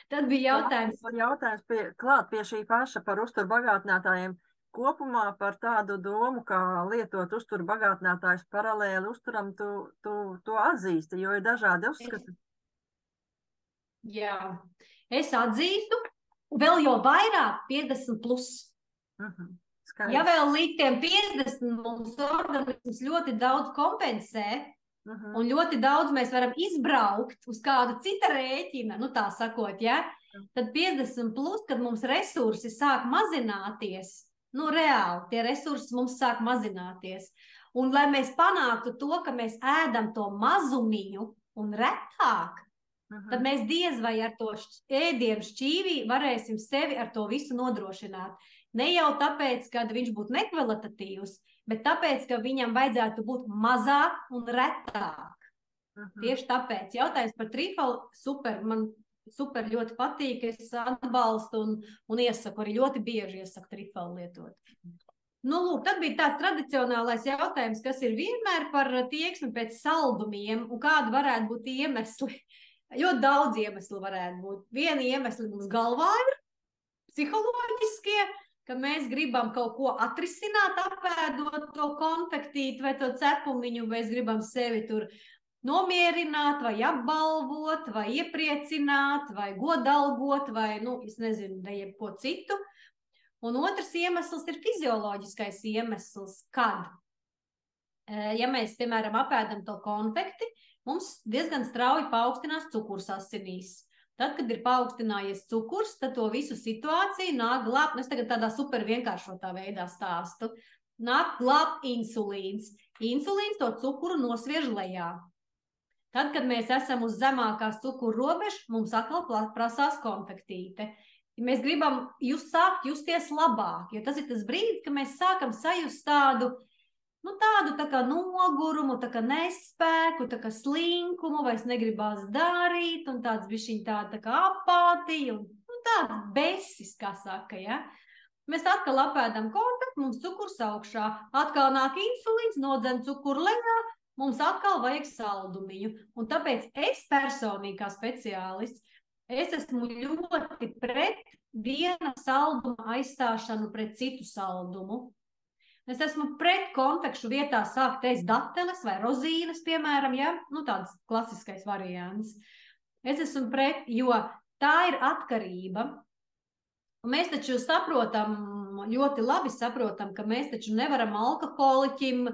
Tad bija jautājums. Jautājums klāt pie šī paša par uzturbagātinātājiem. Kopumā par tādu domu, kā lietot uzturbagātinātājus paralēli uzturam, tu atzīsti, jo ir dažādi uzskati. Jā, es atzīstu, vēl jau vairāk 50+. Ja vēl līdz tiem 50 mums organisms ļoti daudz kompensē, un ļoti daudz mēs varam izbraukt uz kādu cita rēķina, tā sakot, ja? Tad 50+, kad mums resursi sāk mazināties, reāli tie resursi mums sāk mazināties. Un lai mēs panāktu to, ka mēs ēdam to mazumiņu un retāk, tad mēs diez vai ar to ēdienu šķīvī varēsim sevi ar to visu nodrošināt. Ne jau tāpēc, ka viņš būtu nekvalitatīvs, bet tāpēc, ka viņam vajadzētu būt mazāk un retāk. Tieši tāpēc. Jautājums par trifolu super, man super ļoti patīk, es atbalstu un iesaku, arī ļoti bieži iesaku trifolu lietot. Tad bija tāds tradicionālais jautājums, kas ir vienmēr par tieksmi pēc saldumiem un kādi varētu būt iemesli. Ļoti daudz iemeslu varētu būt. Viena iemesli mums galvā ir psiholoģiskie, ka mēs gribam kaut ko atrisināt, apēdot to konfektīti vai to cepumiņu, vai mēs gribam sevi tur nomierināt, vai apbalvot, vai iepriecināt, vai godalgot, vai, es nezinu, ne jebko citu. Un otrs iemesls ir fizioloģiskais iemesls, kad, ja mēs, piemēram, apēdam to konfekti, mums diezgan strauji paaugstinās cukurs asinīs. Tad, kad ir paaugstinājies cukurs, tad to visu situāciju nāk glābt, es tagad tādā super vienkāršotā veidā stāstu, nāk glābt insulīns. Insulīns to cukuru nosviež lejā. Tad, kad mēs esam uz zemākās cukuru robežas, mums atkal prasās konfektīte. Mēs gribam sākt justies labāk, jo tas ir tas brīdis, kad mēs sākam sajust tādu tā kā nogurumu, tā kā nespēku, tā kā slinkumu, vairs negribās darīt, un tāds bišķiņ tā kā apātija, un tāds besis, kā saka, ja? Mēs atkal apēdam konfekti, mums cukurs augšā, atkal nāk insulīns, nodzen cukuru lejā, mums atkal vajag saldumiņu. Un tāpēc es personīgi kā speciālists, es esmu ļoti pret viena salduma aizstāšanu pret citu saldumu. Es esmu pret konfekšu vietā sākt ēst dateles vai rozīnes, piemēram, ja? Tāds klasiskais variants. Es esmu pret, jo tā ir atkarība. Un mēs taču saprotam, ļoti labi saprotam, ka mēs taču nevaram alkoholiķim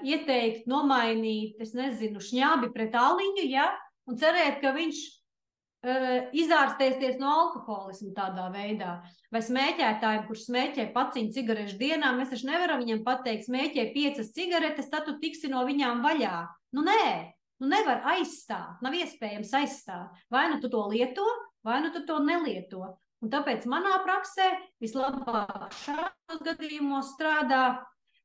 ieteikt, nomainīt, es nezinu, šņābi pret aliņu, ja? Un cerēt, ka viņš izārstēsies no alkoholismu tādā veidā. Vai smēķētājiem, kurš smēķē paciņu cigarešu dienā, mēs taču nevaram viņam pateikt, smēķē 5 cigaretes, tad tu tiksi no viņām vaļā. Nē, nevar aizstāt, nav iespējams aizstāt. Vai tu to lieto, vai tu to nelieto. Un tāpēc manā praksē vislabāk šādos gadījumos strādā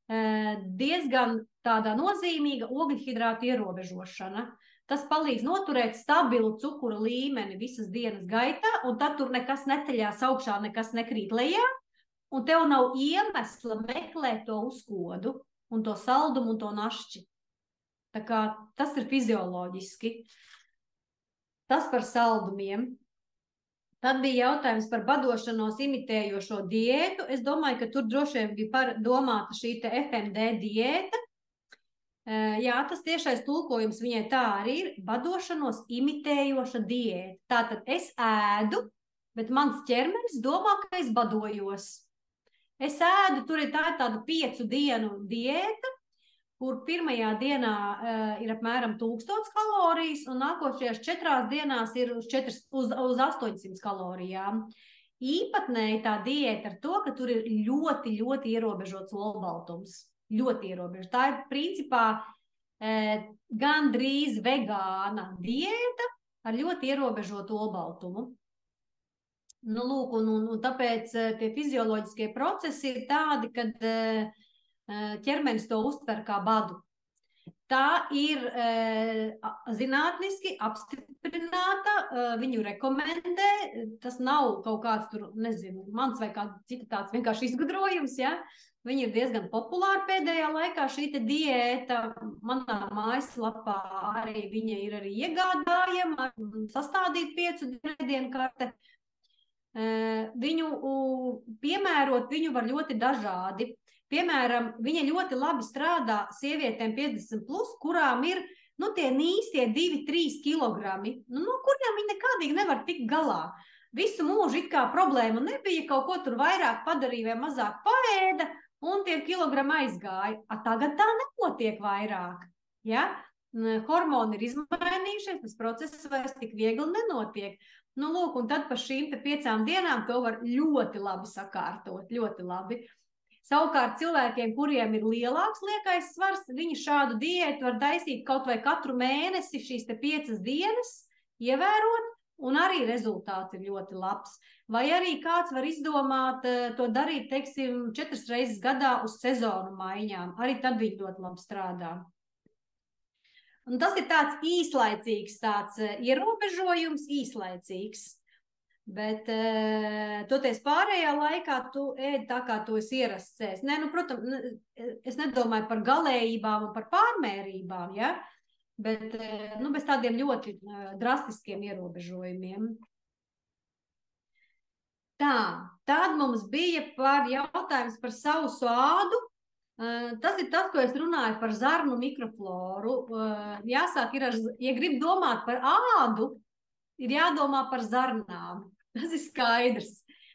diezgan tāda nozīmīga ogļhidrātu ierobežošana. Tas palīdz noturēt stabilu cukura līmeni visas dienas gaitā, un tad tur nekas neceļās augšā, nekas nekrīt lejā, un tev nav iemesla meklēt to uzkodu, un to saldumu, un to našķi. Tā kā tas ir fizioloģiski. Tas par saldumiem. Tad bija jautājums par badošanos imitējošo diētu. Es domāju, ka tur droši vien bija domāta šī te FMD diēta. Jā, tas tiešais tulkojums viņai tā arī ir, badošanos imitējoša diēta. Tātad es ēdu, bet mans ķermenis domā, ka es badojos. Es ēdu, tur ir tāda 5 dienu diēta, kur pirmajā dienā ir apmēram 1000 kalorijas, un nākošajās 4 dienās ir uz 800 kalorijām. Īpatnēji tā diēta ar to, ka tur ir ļoti, ļoti ierobežots olbaltums. Ļoti ierobežots. Tā ir principā gandrīz vegāna diēta ar ļoti ierobežotu olbaltumu. Nu, lūk, un tāpēc tie fizioloģiskie procesi ir tādi, kad ķermenis to uztver kā badu. Tā ir zinātniski apstiprināta, viņu rekomendē, tas nav kaut kāds tur, nezinu, mans vai kāds cita tāds vienkārši izgudrojums, ja? Viņi ir diezgan populāri pēdējā laikā, šī te diēta, manā mājaslapā arī viņa ir arī iegādājama, sastādīt 5 dienu karte. Viņu piemērot, viņu var ļoti dažādi. Piemēram, viņa ļoti labi strādā sievietēm 50+, kurām ir, tie nīstie 2-3 kilogrami, no kuriem viņi nekādīgi nevar tikt galā. Visu mūžu it kā problēmu nebija, kaut ko tur vairāk padarīja vai mazāk paēda, un tie kilogrami aizgāja. Tagad tā nenotiek vairāk, ja? Hormoni ir izmainījušies, tas process vairs tik viegli nenotiek. Lūk, un tad pa šīm 5 dienām to var ļoti labi sakārtot, ļoti labi. Savukārt cilvēkiem, kuriem ir lielāks liekais svars, viņi šādu diētu var taisīt kaut vai katru mēnesi šīs 5 dienas, ievērot, un arī rezultāts ir ļoti labs. Vai arī kāds var izdomāt to darīt, teiksim, 4 reizes gadā uz sezonu maiņām. Arī tad viņi ļoti labi strādā. Un tas ir tāds īslaicīgs tāds ierobežojums, īslaicīgs. Bet toties pārējā laikā tu ēd tā, kā tu esi ierasts ēst. Protams, es nedomāju par galējībām un par pārmērībām, ja? Bet bez tādiem ļoti drastiskiem ierobežojumiem. Tā, tad mums bija jautājums par sausu ādu. Tas ir tas, ko es runāju par zarnu mikrofloru. Jāsāk ir, ja grib domāt par ādu, ir jādomā par zarnām. Tas ir skaidrs.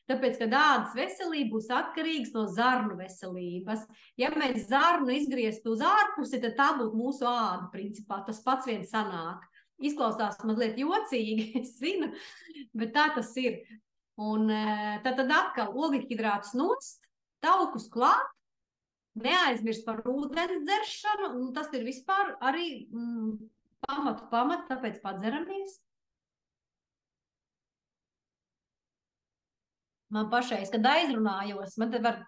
Tāpēc, kad ādas veselība būs atkarīgs no zarnu veselības. Ja mēs zarnu izgrieztu uz ārpusi, tad tā būtu mūsu āda, principā. Tas pats vien sanāk. Izklausās mazliet jocīgi, es zinu, bet tā tas ir. Un tad atkal ogļhidrātus nost, taukus klāt, neaizmirst par ūdens dzeršanu, un tas ir vispār arī pamats, tāpēc padzeramies. Man pašais, kad aizrunājos, man te var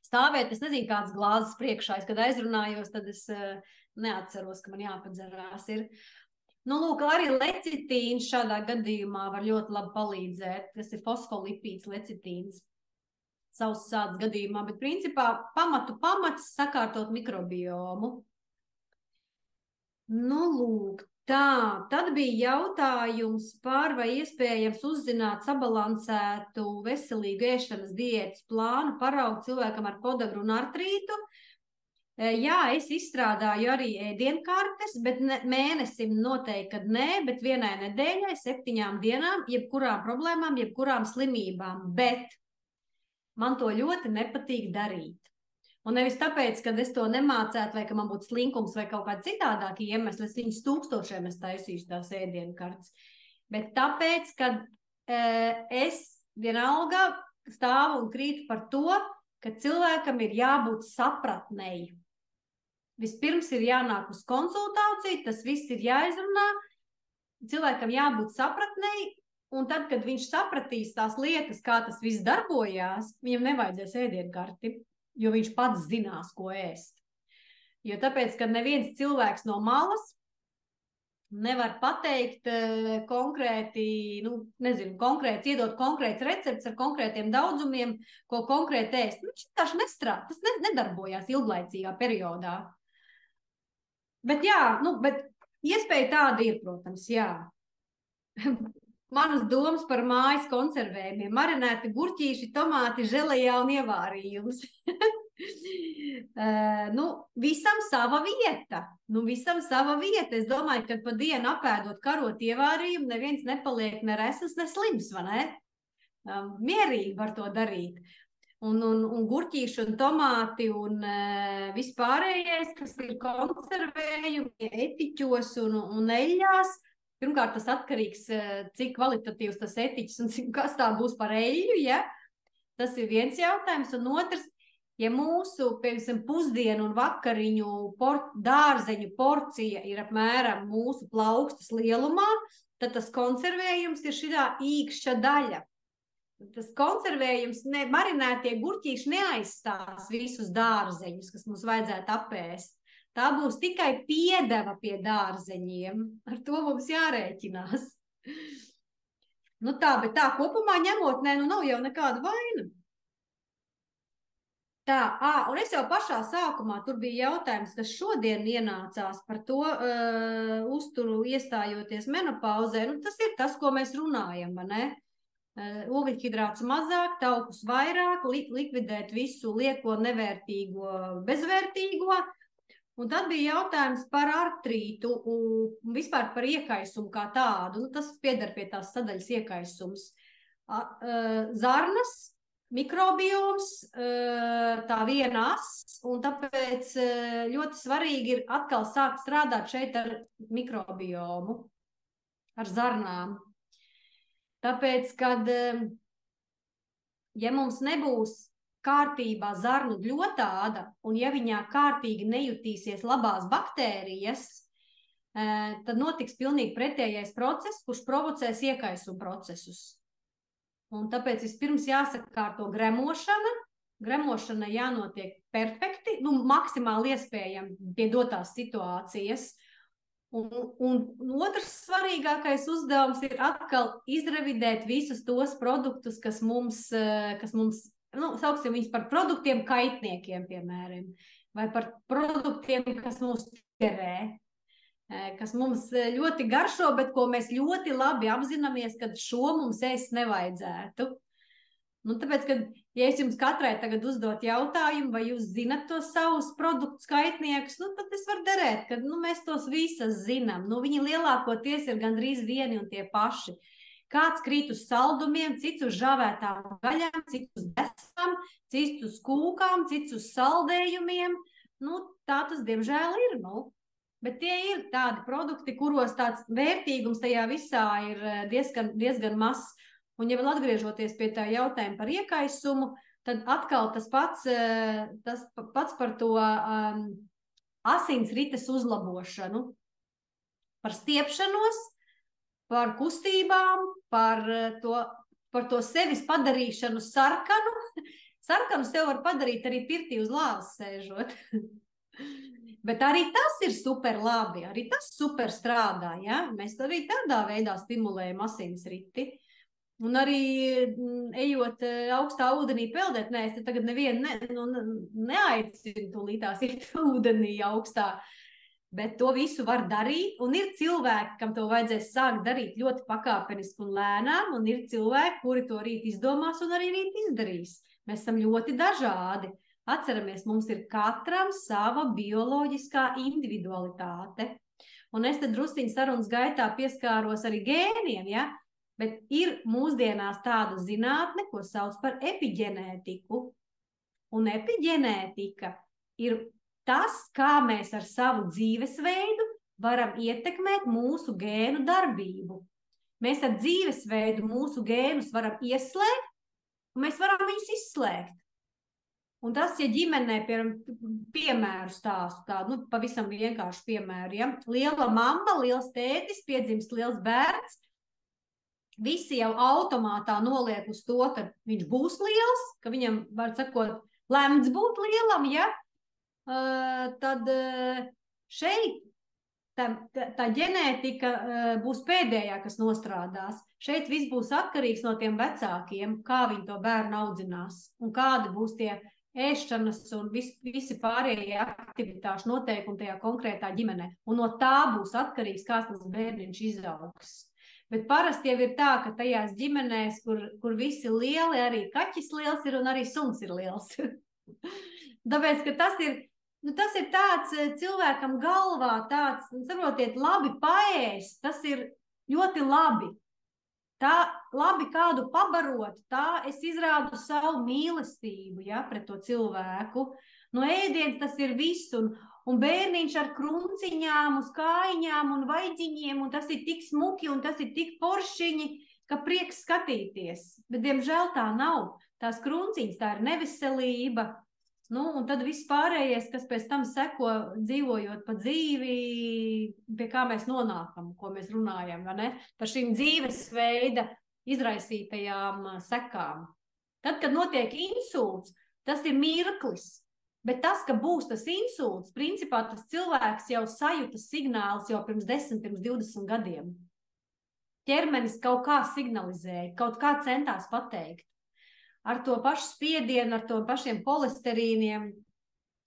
stāvēt, es nezinu, kādas glāzes priekšā, kad aizrunājos, tad es neatceros, ka man jāpadzerās ir. Lūk, arī lecitīns šādā gadījumā var ļoti labi palīdzēt. Tas ir fosfolipīds lecitīns savas sādas gadījumā, bet principā pamats sakārtot mikrobiomu. Lūk, tā, tad bija jautājums par vai iespējams uzzināt sabalansētu veselīgu ēšanas diētas plānu paraugu cilvēkam ar podagru un artrītu. Jā, es izstrādāju arī ēdienkartes, bet mēnesim noteikti, kad nē, bet vienai nedēļai, 7 dienām, jebkurām problēmām, jebkurām slimībām, bet man to ļoti nepatīk darīt. Un nevis tāpēc, ka es to nemācētu, vai ka man būtu slinkums vai kaut kāda citādāka iemesla, es viņus tūkstošiem taisīšu tās ēdienkartes. Bet tāpēc, ka es vienalga stāvu un krītu par to, ka cilvēkam ir jābūt sapratnei. Vispirms ir jānāk uz konsultāciju, tas viss ir jāizrunā, cilvēkam jābūt sapratnei, un tad, kad viņš sapratīs tās lietas, kā tas viss darbojās, viņam nevajadzēs ēdienkarti. jo viņš pats zinās, ko ēst. Jo tāpēc, kad neviens cilvēks no malas nevar pateikt konkrēti, iedot konkrēts recepts ar konkrētiem daudzumiem, ko konkrēti ēst. Viņš vienkārši nestrādā, tas nedarbojās ilglaicīgā periodā. Bet jā, bet iespēja tāda ir, protams, jā. Manas domas par mājas konservējumiem. Marinēti gurķīši, tomāti, želejā un ievārījums. Visam sava vieta. Visam sava vieta. Es domāju, ka pa dienu apēdot karot ievārījumu, neviens nepaliek ne resns, ne slims, vai ne? Mierīgi var to darīt. Un gurķīši un tomāti un vispārējais, kas ir konservējumi etiķos un eļļās. Pirmkārt, tas atkarīgs, cik kvalitatīvs tas etiķis un kas tā būs par eļļu, ja? Tas ir viens jautājums. Un otrs, ja mūsu, piemēram, pusdienu un vakariņu dārzeņu porcija ir apmēram mūsu plaukstas lielumā, tad tas konservējums ir šitā īkšķa daļa. Tas konservējums, marinētie gurķīši neaizstās visus dārzeņus, kas mums vajadzētu apēst. Tā būs tikai piedeva pie dārzeņiem. Ar to mums jārēķinās. Bet tā kopumā ņemot, nav jau nekāda vaina. Tā, un es jau pašā sākumā, tur bija jautājums, kas šodien ienācās par to uzturu iestājoties menopauzē. Tas ir tas, ko mēs runājam, vai ne? Ogļhidrāts mazāk, taukus vairāk, likvidēt visu lieko, nevērtīgo, bezvērtīgo. Un tad bija jautājums par artrītu un vispār par iekaisumu kā tādu. Tas pieder pie tās sadaļas iekaisums. Zarnas, mikrobioms, tā viena as, un tāpēc ļoti svarīgi ir atkal sākt strādāt šeit ar mikrobiomu, ar zarnām. Tāpēc, kad ja mums nebūs kārtībā zarnu gļotāda, un ja viņā kārtīgi nejutīsies labās baktērijas, tad notiks pilnīgi pretējais process, kurš provocēs iekaisumu procesus. Un tāpēc vispirms jāsakārto gremošana. Gremošana jānotiek perfekti, maksimāli iespējami pie dotās situācijas. Un otrs svarīgākais uzdevums ir atkal izrevidēt visus tos produktus, kas mums sauksim viņus par produktiem kaitniekiem, piemēram, vai par produktiem, kas mūs ķerē, kas mums ļoti garšo, bet ko mēs ļoti labi apzināmies, ka šo mums ēst nevajadzētu. Tāpēc, kad, ja es jums katrai tagad uzdot jautājumu, vai jūs zinat tos savus produktu kaitniekus, tad es varu derēt, ka mēs tos visas zinām. Viņi lielākoties ir gandrīz vieni un tie paši. Kāds krīt uz saldumiem, cits uz žavētām gaļām, cits uz desām, cits uz kūkām, cits uz saldējumiem. Tā tas, diemžēl, ir. Bet tie ir tādi produkti, kuros tāds vērtīgums tajā visā ir diezgan mazs. Un, ja vēl atgriežoties pie tā jautājuma par iekaisumu, tad atkal tas pats par to asinsrites uzlabošanu, par stiepšanos, par kustībām, par to sevis padarīšanu sarkanu. Sarkanu sev var padarīt arī pirtī uz lāvas sēžot. Bet arī tas ir super labi, arī tas super strādā, ja? Mēs arī tādā veidā stimulējam asinsriti. Un arī ejot augstā ūdenī peldēt, es tagad nevienu neaicinu tūlītās iet ūdenī augstā. Bet to visu var darīt, un ir cilvēki, kam to vajadzēs sākt darīt ļoti pakāpeniski un lēnām, un ir cilvēki, kuri to rīt izdomās un arī rīt izdarīs. Mēs esam ļoti dažādi. Atceramies, mums ir katram sava bioloģiskā individualitāte. Un es te drusciņu sarunas gaitā pieskāros arī gēniem, ja? Bet ir mūsdienās tāda zinātne, ko sauc par epiģenētiku. Un epiģenētika ir tas, kā mēs ar savu dzīvesveidu varam ietekmēt mūsu gēnu darbību. Mēs ar dzīvesveidu mūsu gēnus varam ieslēgt, un mēs varam viņus izslēgt. Un tas, ja ģimenē, piemēru stāstu, tādu, pavisam vienkārši piemēru, ja? Liela mamma, liels tētis, piedzimst liels bērns, visi jau automātā noliek uz to, ka viņš būs liels, ka viņam, var sakot, lemts būt lielam, ja, tad šeit tā ģenētika būs pēdējā, kas nostrādās. Šeit viss būs atkarīgs no tiem vecākiem, kā viņi to bērnu audzinās un kādi būs tie ēšanas un visi pārējie aktivitāšu noteikumi tajā konkrētā ģimenē. Un no tā būs atkarīgs, kāds tas bērniņš izaugs. Bet parasti jau ir tā, ka tajās ģimenēs, kur visi lieli, arī kaķis liels ir un arī suns ir liels. Tāpēc, ka tas ir tāds cilvēkam galvā, tāds, saprotiet, labi paēst, tas ir ļoti labi. Tā labi kādu pabarot, tā es izrādu savu mīlestību, ja, pret to cilvēku. No ēdienas tas ir viss, un bērniņš ar krunciņām, uz kājiņām un vaidziņiem, un tas ir tik smuki, un tas ir tik poršiņi, ka prieks skatīties. Bet, diemžēl, tā nav. Tās krunciņas, tā ir neveselība. Nu, un tad viss pārējais, kas pēc tam seko dzīvojot pa dzīvi, pie kā mēs nonākam, ko mēs runājam, vai ne? Par šīm dzīvesveida izraisītajām sekām. Tad, kad notiek insults, tas ir mirklis. Bet tas, ka būs tas insults, principā tas cilvēks jau sajuta signālus jau pirms 10, pirms 20 gadiem. Ķermenis kaut kā signalizēja, kaut kā centās pateikt. Ar to pašu spiedienu, ar to pašiem holesterīniem,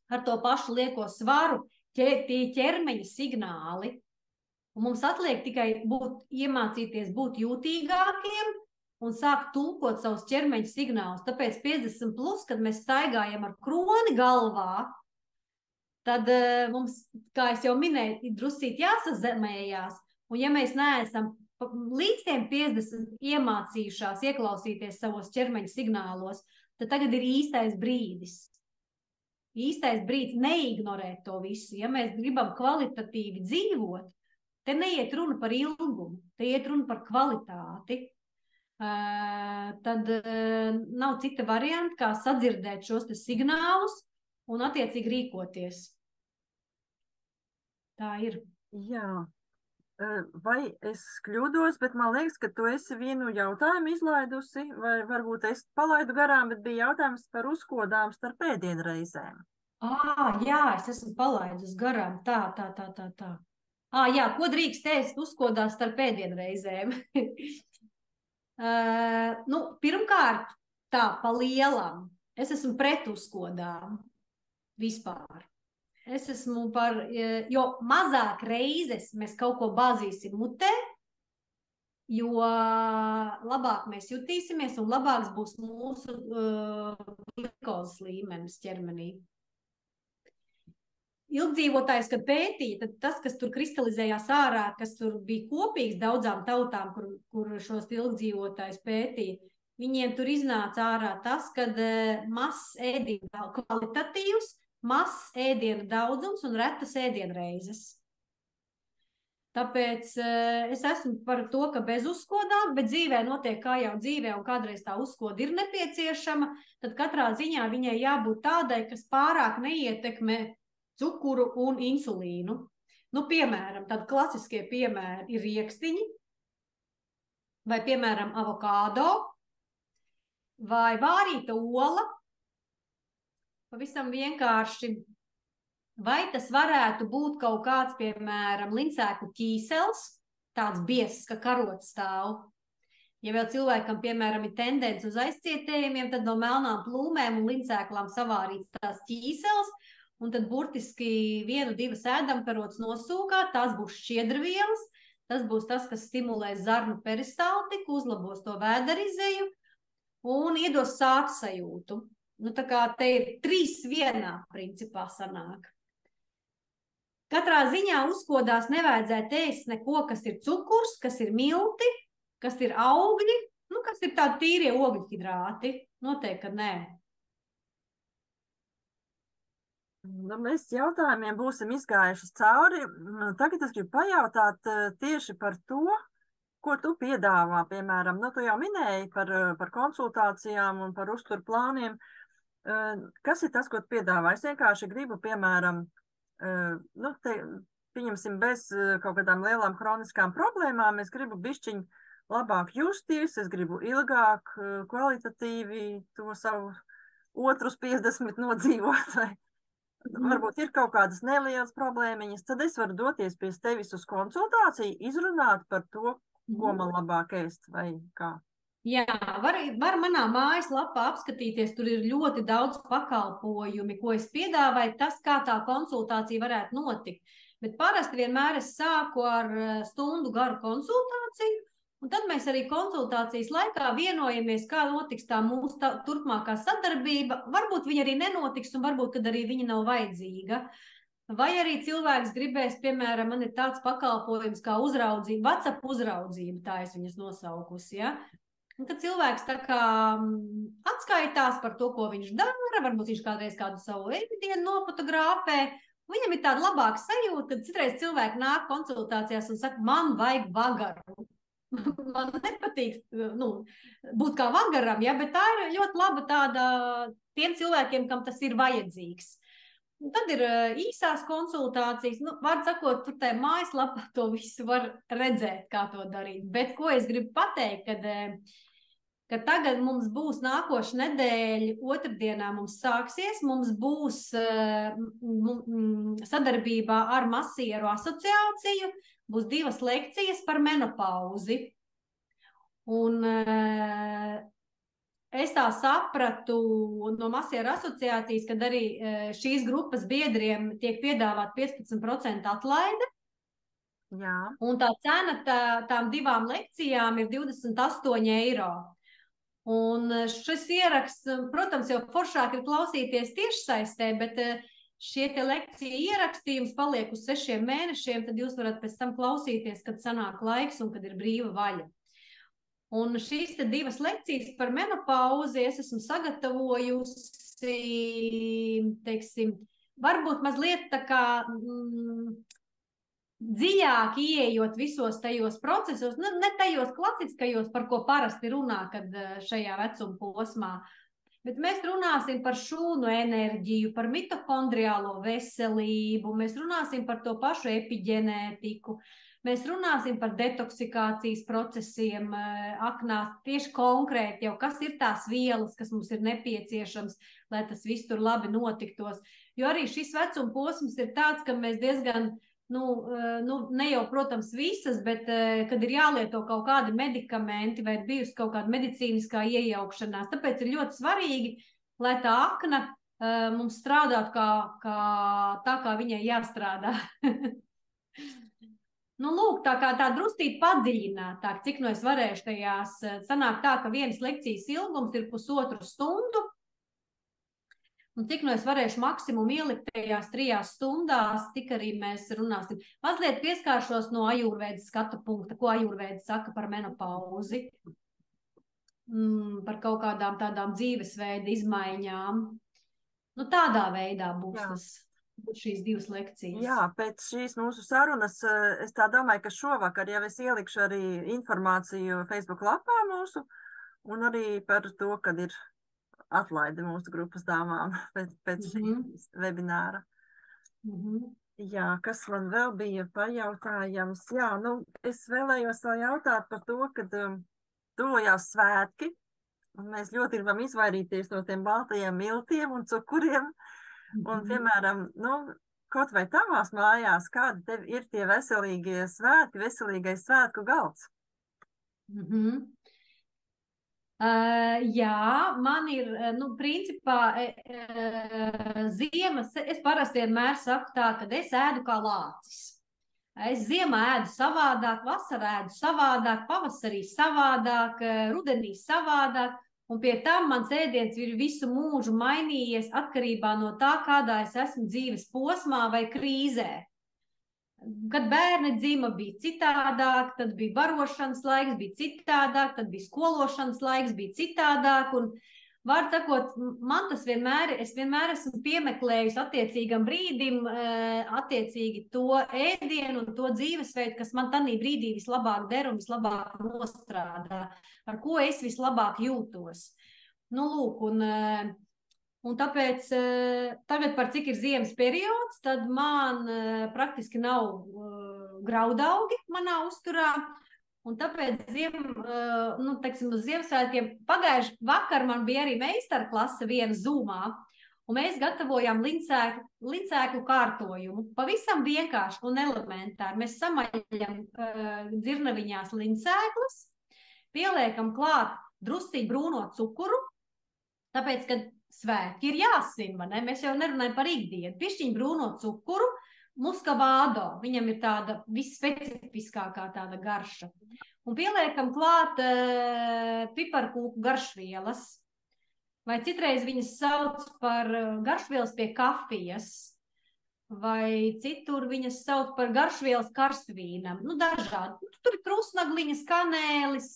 ar to pašu lieko svaru, tie ķermeņa signāli. Un mums atliek tikai iemācīties būt jūtīgākiem un sākt tulkot savus ķermeņa signālus. Tāpēc 50 plus, kad mēs staigājam ar kroni galvā, tad mums, kā es jau minēju, ir drusīt jāsazemējās. Un ja mēs neesam līdz tiem 50 iemācījušās ieklausīties savos ķermeņa signālos, tad tagad ir īstais brīdis. Īstais brīdis neignorēt to visu. Ja mēs gribam kvalitatīvi dzīvot, te neiet runa par ilgumu, te iet runa par kvalitāti. Tad nav cita varianta, kā sadzirdēt šos te signālus un attiecīgi rīkoties. Tā ir. Jā. Vai es kļūdos, bet man liekas, ka tu esi vienu jautājumu izlaidusi, vai varbūt es palaidu garām, bet bija jautājums par uzkodām starp ēdienreizēm. Jā, es esmu palaidus garām. Tā. Jā, ko drīkst ēst uzkodās starp ēdienreizēm? Pirmkārt, tā pa lielam. Es esmu pret uzkodām vispār. Es esmu jo mazāk reizes mēs kaut ko bāzīsim mutē, jo labāk mēs jutīsimies un labāks būs mūsu glukozes līmenis ķermenī. Ilgdzīvotājs, kad pētīja, tad tas, kas tur kristalizējās ārā, kas tur bija kopīgs daudzām tautām, kur šos ilgdzīvotājus pētīja, viņiem tur iznāca ārā tas, kad mazs ēdienu kvalitatīvs, mazs ēdienu daudzums un retas ēdienreizes. Tāpēc es esmu par to, ka bez uzkodām, bet dzīvē notiek kā jau dzīvē un kādreiz tā uzkoda ir nepieciešama, tad katrā ziņā viņai jābūt tādai, kas pārāk neietekmē cukuru un insulīnu. Piemēram, tad klasiskie piemēri ir riekstiņi, vai, piemēram, avokādo, vai vārīta ola. Pavisam vienkārši, vai tas varētu būt kaut kāds, piemēram, lincēku ķīsels, tāds biezs, ka karots stāv. Ja vēl cilvēkam, piemēram, ir tendence uz aizcietējumiem, tad no melnām plūmēm un lincēklām savārīts tās ķīsels, un tad burtiski 1-2 ēdamkarots nosūkāt, tās būs šķiedrvielas, tas būs tas, kas stimulēs zarnu peristaltiku, uzlabos to vēderizeju un iedos sātu sajūtu. Tā kā te ir 3 vienā principā sanāk. Katrā ziņā uzkodās nevajadzētu ēst neko, kas ir cukurs, kas ir milti, kas ir augļi, kas ir tādi tīrie ogļhidrāti. Noteikti, ka nē. Mēs jautājumiem būsim izgājuši cauri. Tagad es gribu pajautāt tieši par to, ko tu piedāvā, piemēram. Tu jau minēji par konsultācijām un par uzturplāniem. Kas ir tas, ko tu piedāvā? Es vienkārši gribu, piemēram, pieņemsim bez kaut kādām lielām hroniskām problēmām, es gribu bišķiņ labāk justies, es gribu ilgāk, kvalitatīvi to savu otrus 50 nodzīvot, vai varbūt ir kaut kādas nelielas problēmiņas, tad es varu doties pie tevis uz konsultāciju, izrunāt par to, ko man labāk ēst vai kā. Jā, var manā mājaslapā apskatīties, tur ir ļoti daudz pakalpojumi, ko es piedāvāju, tas, kā tā konsultācija varētu notikt. Bet parasti vienmēr es sāku ar stundu garu konsultāciju, un tad mēs arī konsultācijas laikā vienojamies, kā notiks tā mūsu turpmākā sadarbība. Varbūt viņa arī nenotiks, un varbūt, kad arī viņa nav vajadzīga. Vai arī cilvēks gribēs, piemēram, man ir tāds pakalpojums kā uzraudzība, WhatsApp uzraudzība, tā es viņas nosaukusi, ja? Un tad cilvēks tā kā atskaitās par to, ko viņš dara, varbūt viņš kādreiz kādu savu ēdienu nofotografē. Viņam ir tāda labāka sajūta, kad citreiz cilvēki nāk konsultācijās un saka, man vajag vagaru. Man nepatīk būt kā vagaram, ja, bet tā ir ļoti laba tāda tiem cilvēkiem, kam tas ir vajadzīgs. Un tad ir īsās konsultācijas, var sakot, tur tajā mājaslapā to visu var redzēt, kā to darīt. Bet ko es gribu pateikt, kad tagad mums būs nākoša nedēļa, otrdienā mums sāksies, mums būs sadarbībā ar masieru asociāciju, būs 2 lekcijas par menopauzi. Un es tā sapratu no masieru asociācijas, kad arī šīs grupas biedriem tiek piedāvāt 15% atlaide. Jā. Un tā cena tām 2 lekcijām ir 28 eiro. Un šis ieraksts, protams, jau foršāk ir klausīties tiešsaistē, bet šie te lekcija ierakstījums paliek uz 6 mēnešiem, tad jūs varat pēc tam klausīties, kad sanāk laiks un kad ir brīva vaļa. Un šīs te 2 lekcijas par menopauzi es esmu sagatavojusi, teiksim, varbūt mazliet tā kā dziļāk ieejot visos tajos procesos, ne tajos klasiskajos, par ko parasti runā, kad šajā vecuma posmā, bet mēs runāsim par šūnu enerģiju, par mitohondriālo veselību, mēs runāsim par to pašu epiģenētiku, mēs runāsim par detoksikācijas procesiem aknās, tieši konkrēti jau, kas ir tās vielas, kas mums ir nepieciešams, lai tas viss tur labi notiktos. Jo arī šis vecuma posms ir tāds, ka mēs diezgan ne jau, protams, visas, bet kad ir jālieto kaut kādi medikamenti vai ir bijusi kaut kāda medicīniskā iejaukšanās. Tāpēc ir ļoti svarīgi, lai tā akna mums strādātu tā, kā viņai jāstrādā. Lūk, tā kā tā drustīt padziļinātāk, cik es varēšu tajās, sanāk tā, ka vienas lekcijas ilgums ir 1,5 stundu. Un cik es varēšu maksimumu ielikt tajās 3 stundās, tik arī mēs runāsim. Mazliet pieskāršos no ajurvēdas skatu punkta, ko ajurvēda saka par menopauzi, par kaut kādām tādām dzīvesveida izmaiņām. Tādā veidā būs šīs 2 lekcijas. Jā, pēc šīs mūsu sarunas es tā domāju, ka šovakar jau es ielikšu arī informāciju Facebook lapā mūsu un arī par to, kad ir atlaide mūsu grupas dāmām pēc šīs webināra. Jā, kas man vēl bija pajautājams? Jā, es vēlējos vēl jautāt par to, kad tuvojās svētki, un mēs ļoti gribam izvairīties no tiem baltajiem miltiem un cukuriem, un, piemēram, kaut vai tavās mājās, kādi tev ir tie veselīgie svētki, veselīgais svētku galds? Jā, man ir, principā, ziemas, es parasti vienmēr saku tā, ka es ēdu kā lācis. Es ziemā ēdu savādāk, vasarā ēdu savādāk, pavasarī savādāk, rudenī savādāk, un pie tam mans ēdiens ir visu mūžu mainījies atkarībā no tā, kādā es esmu dzīves posmā vai krīzē. Kad bērni dzima, bija citādāk, tad bija barošanas laiks, bija citādāk, tad bija skološanas laiks, bija citādāk, un var sakot, man tas es vienmēr esmu piemeklējusi attiecīgam brīdim, attiecīgi to ēdienu un to dzīvesveidu, kas man tanī brīdī vislabāk der un vislabāk nostrādā, ar ko es vislabāk jūtos. Lūk, un tāpēc tagad par cik ir ziemas periods, tad man praktiski nav graudaugi manā uzturā, Un tāpēc nu, teiksim, uz Ziemassvētkiem pagājuši vakar man bija arī meistarklase viena Zoomā, un mēs gatavojām lincēklu kārtojumu. Pavisam vienkārši un elementāri. Mēs samaļam dzirnaviņās lincēklas, pieliekam klāt drusciņu brūno cukuru, tāpēc, kad svētki ir jāsvin, vai ne? Mēs jau nerunājam par ikdienu. Pišķiņu brūno cukuru, muskavādo. Viņam ir tāda visspecifiskākā tāda garša. Un pieliekam klāt piparkūku garšvielas. Vai citreiz viņas sauc par garšvielas pie kafijas. Vai citur viņas sauc par garšvielas karstvīnam. Nu, dažādi. Tur ir krusnagliņas, kanēlis,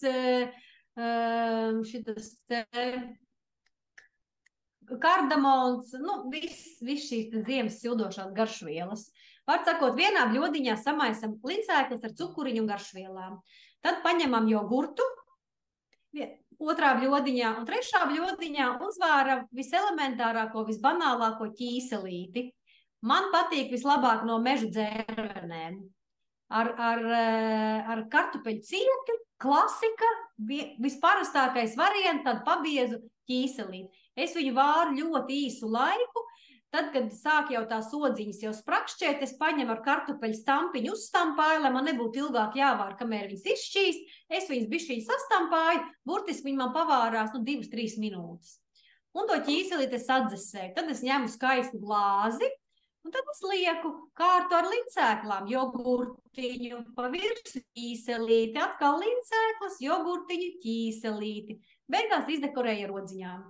šitas kardamons, nu, viss šīs ziemas sildošās garšvielas. Var sakot, vienā bļodiņā samaisam lincēklas ar cukuriņu un garšvielām. Tad paņemam jogurtu, otrā bļodiņā un trešā bļodiņā uzvāram viselementārāko, visbanālāko ķīselīti. Man patīk vislabāk no meža dzērvenēm. Ar kartupeļu cieti, klasika, visparastākais variants, tad pabiezu ķīselīti. Es viņu vāru ļoti īsu laiku, tad, kad sāk jau tās odziņas jau sprakšķēt, es paņemu ar kartupeļu stampiņu uzstampāju, lai man nebūtu ilgāk jāvār, kamēr viņas izšķīst. Es viņas bišķiņi sastampāju, burtiski viņi man pavārās 2-3 minūtes. Un to ķīselīti es atdzesēju. Tad es ņemu skaistu glāzi, un tad es lieku kārtu ar lincēklām, jogurtiņu, pa virsmu ķīselīti, atkal lincēklas, jogurtiņu, ķīselīti. Beigās izdekorēju ar odziņām.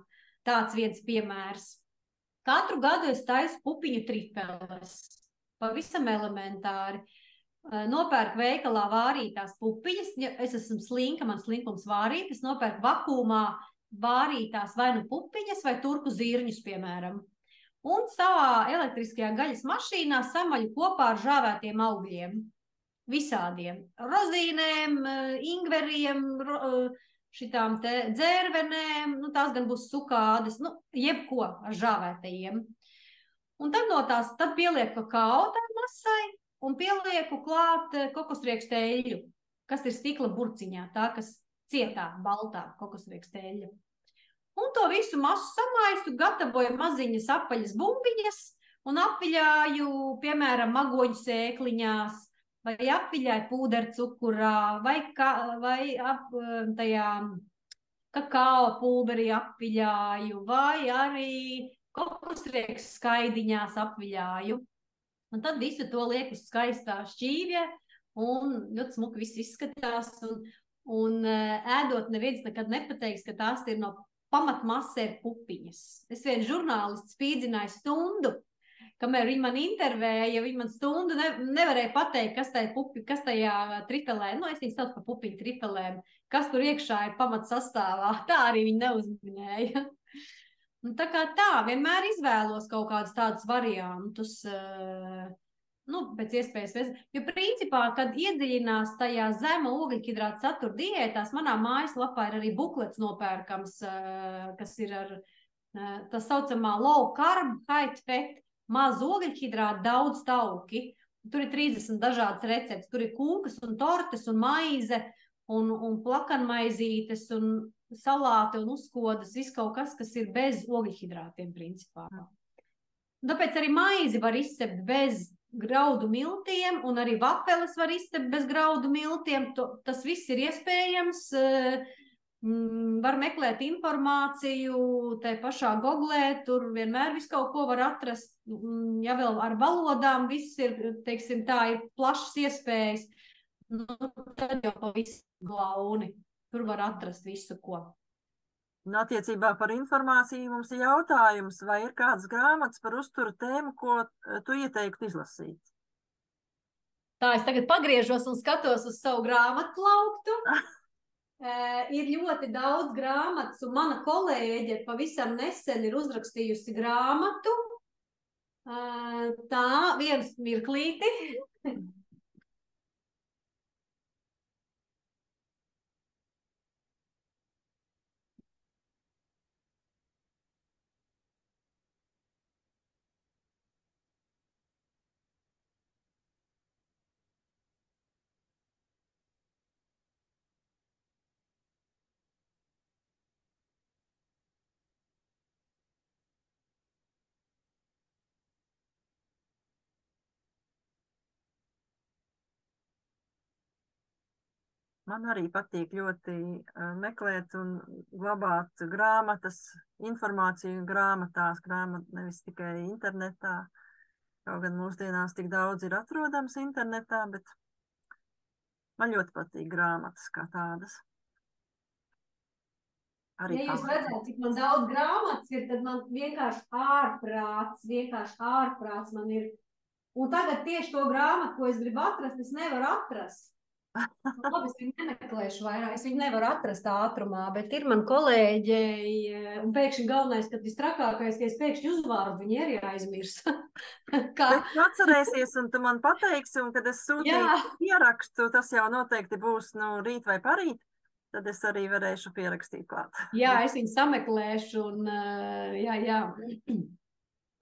Tāds viens piemērs. Katru gadu es taisu pupiņu tripeles. Pavisam elementāri. Nopērku veikalā vārītās pupiņas. Es esmu slinka, man slinkums vārīt. Es nopērku vakumā vārītās vai nu pupiņas vai turku zirņus, piemēram. Un savā elektriskajā gaļas mašīnā samaļu kopā ar žāvētiem augļiem. Visādiem. Rozīnēm, ingveriem, šitām te dzērvenēm, nu tās gan būs sukādes, nu jebko ar žāvētajiem. Un tad pielieku kakao tai masai un pielieku klāt kokosrieksteļu, kas ir stikla burciņā, tā, kas cietā, baltā kokosrieksteļa. Un to visu masu samaisu, gatavoju maziņas apaļas bumbiņas un apviļāju, piemēram, magoņu sēkliņās, vai apviļāju pūdercukurā, vai tajā kakao pulberī apviļāju, vai arī kokosrieks skaidiņās apviļāju. Un tad visu to lieku skaistā šķīvjā, un ļoti smuki viss izskatās, un ēdot neviens nekad nepateiks, ka tās ir no pamatmasē pupiņas. Es viens žurnālists spīdzināju stundu, kamēr viņi man intervēja, viņi man stundu nevarēja pateikt, kas tajā tripelē, nu es viņu sauc par pupiņu tripelēm, kas tur iekšā ir pamatsastāvā, tā arī viņi neuzminēja. Un tā kā tā, vienmēr izvēlos kaut kādus tādus variantus, nu, pēc iespējas. Jo principā, kad iedziļinās tajā zema ogļhidrāta satura diētās, manā mājaslapā ir arī buklets nopērkams, kas ir ar tā saucamā low carb, high fat, maz ogļhidrātu, daudz tauki. Tur ir 30 dažādas receptes. Tur ir kūkas un tortes un maize un plakanmaizītes un salāti un uzkodas, viss kaut kas, kas ir bez ogļhidrātiem principā. Tāpēc arī maizi var izcept bez graudu miltiem un arī vafeles var izcept bez graudu miltiem. Tas viss ir iespējams. Var meklēt informāciju tai pašā Googlē, tur vienmēr visu kaut ko var atrast. Ja vēl ar valodām viss ir, teiksim, tā ir plašas iespējas, nu, tad jau pavisam glauni. Tur var atrast visu, ko. Un attiecībā par informāciju mums ir jautājums, vai ir kādas grāmatas par uzturu tēmu, ko tu ieteiktu izlasīt? Tā, es tagad pagriežos un skatos uz savu grāmatu plauktu. Ir ļoti daudz grāmatas, un mana kolēģe pavisam nesen ir uzrakstījusi grāmatu. Tā, viens mirklīti. Man arī patīk ļoti meklēt un glabāt grāmatas, informāciju grāmatās, nevis tikai internetā. Kaut gan mūsdienās tik daudz ir atrodams internetā, bet man ļoti patīk grāmatas kā tādas. Arī Ja jūs redzētu, cik man daudz grāmatas ir, tad man vienkārši ārprāts man ir. Un tagad tieši to grāmatu, ko es gribu atrast, es nevaru atrast. Labi, es viņu nemeklēšu vairāk, es viņu nevaru atrast ātrumā, bet ir man kolēģi, un pēkšņi galvenais, ka visstrakākais, ka es pēkšņi uzvārdu viņi arī aizmirsu. Bet tu atcerēsies, un tu man pateiksi, un kad es sūtīšu ierakstu, tas jau noteikti būs rīt vai parīt, tad es arī varēšu pierakstīt klāt. Jā, es viņu sameklēšu, un jā.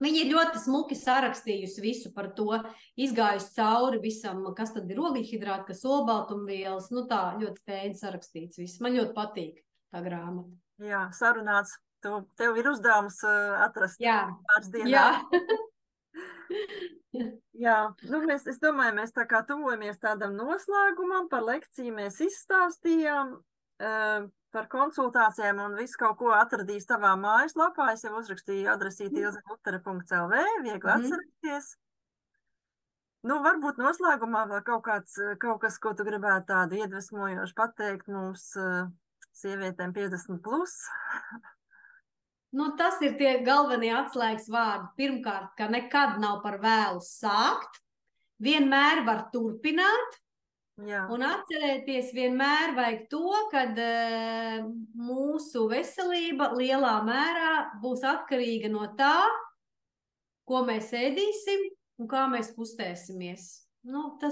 Viņa ir ļoti smuki sarakstījusi visu par to, izgājusi cauri visam, kas tad ir ogļhidrāti, kas olbaltumvielas, tā ļoti fēni sarakstīts viss. Man ļoti patīk tā grāmata. Jā, sarunāts. Tev ir uzdevums atrast pāris dienā. Jā, es domāju, mēs tā kā tuvojamies tādam noslēgumam, par lekciju mēs izstāstījām. Par konsultācijām un visu kaut ko atradīs tavā mājaslapā. Es jau uzrakstīju adresīti ilzelutere.lv, viegli atcerēties. Varbūt noslēgumā vēl kaut kas, ko tu gribētu tādu iedvesmojoši pateikt mums sievietēm 50+. Tas ir tie galvenie atslēgas vārdi. Pirmkārt, ka nekad nav par vēlu sākt, vienmēr var turpināt. Jā. Un atcerēties vienmēr vajag to, kad mūsu veselība lielā mērā būs atkarīga no tā, ko mēs ēdīsim un kā mēs kustēsimies. Tā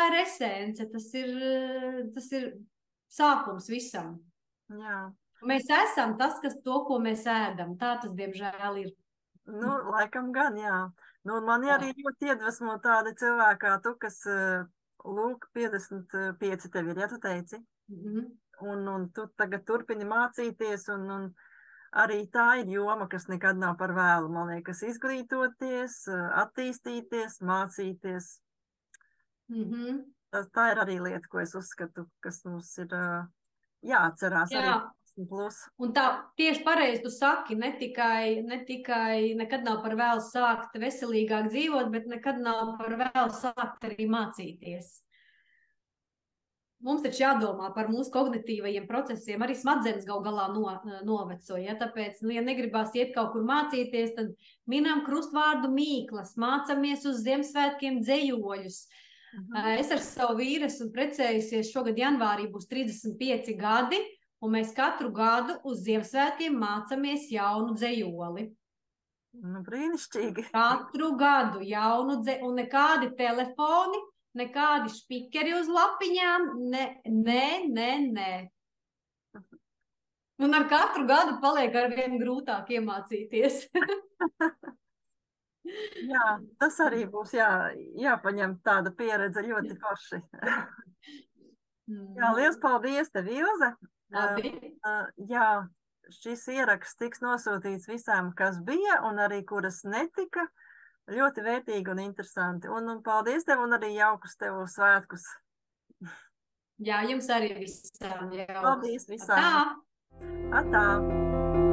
ir esence, tas ir sākums visam. Jā. Mēs esam tas, ko mēs ēdam. Tā tas, diemžēl, ir. Laikam gan, jā. Man arī ļoti iedvesmo tādi cilvēki kā tu, kas... Lūk, 55 tev ir, ja tu teici. Un tu tagad turpini mācīties, un arī tā ir joma, kas nekad nav par vēlu. Man liekas, izglītoties, attīstīties, mācīties. Tā ir arī lieta, ko es uzskatu, kas mums ir jāatcerās. Jā. Arī. Un tā tieši pareizi tu saki, ne tikai nekad nav par vēlu sākt veselīgāk dzīvot, bet nekad nav par vēlu sākt arī mācīties. Mums taču jādomā par mūsu kognitīvajiem procesiem, arī smadzenes gal galā noveco, ja? Tāpēc, ja negribās iet kaut kur mācīties, tad minam krustvārdu mīklas, mācamies uz Ziemassvētkiem dzejoļus. Es ar savu vīru esmu precējusies, šogad janvārī būs 35 gadi, un mēs katru gadu uz Ziemassvētkiem mācamies jaunu dzejoli. Brīnišķīgi. Katru gadu jaunu dzejoli, un nekādi telefoni, nekādi špikeri uz lapiņām, nē. Un ar katru gadu paliek arvien grūtāk iemācīties. Jā, tas arī būs jāpaņem tāda pieredze ļoti forši. Jā, liels paldies tev, Ilze. Jā, šis ieraksts tiks nosūtīts visām, kas bija, un arī kuras netika. Ļoti vērtīgi un interesanti. Un paldies tev, un arī jaukus tev svētkus. Jā, jums arī visām jaukus. Paldies visām. Atā! Atā!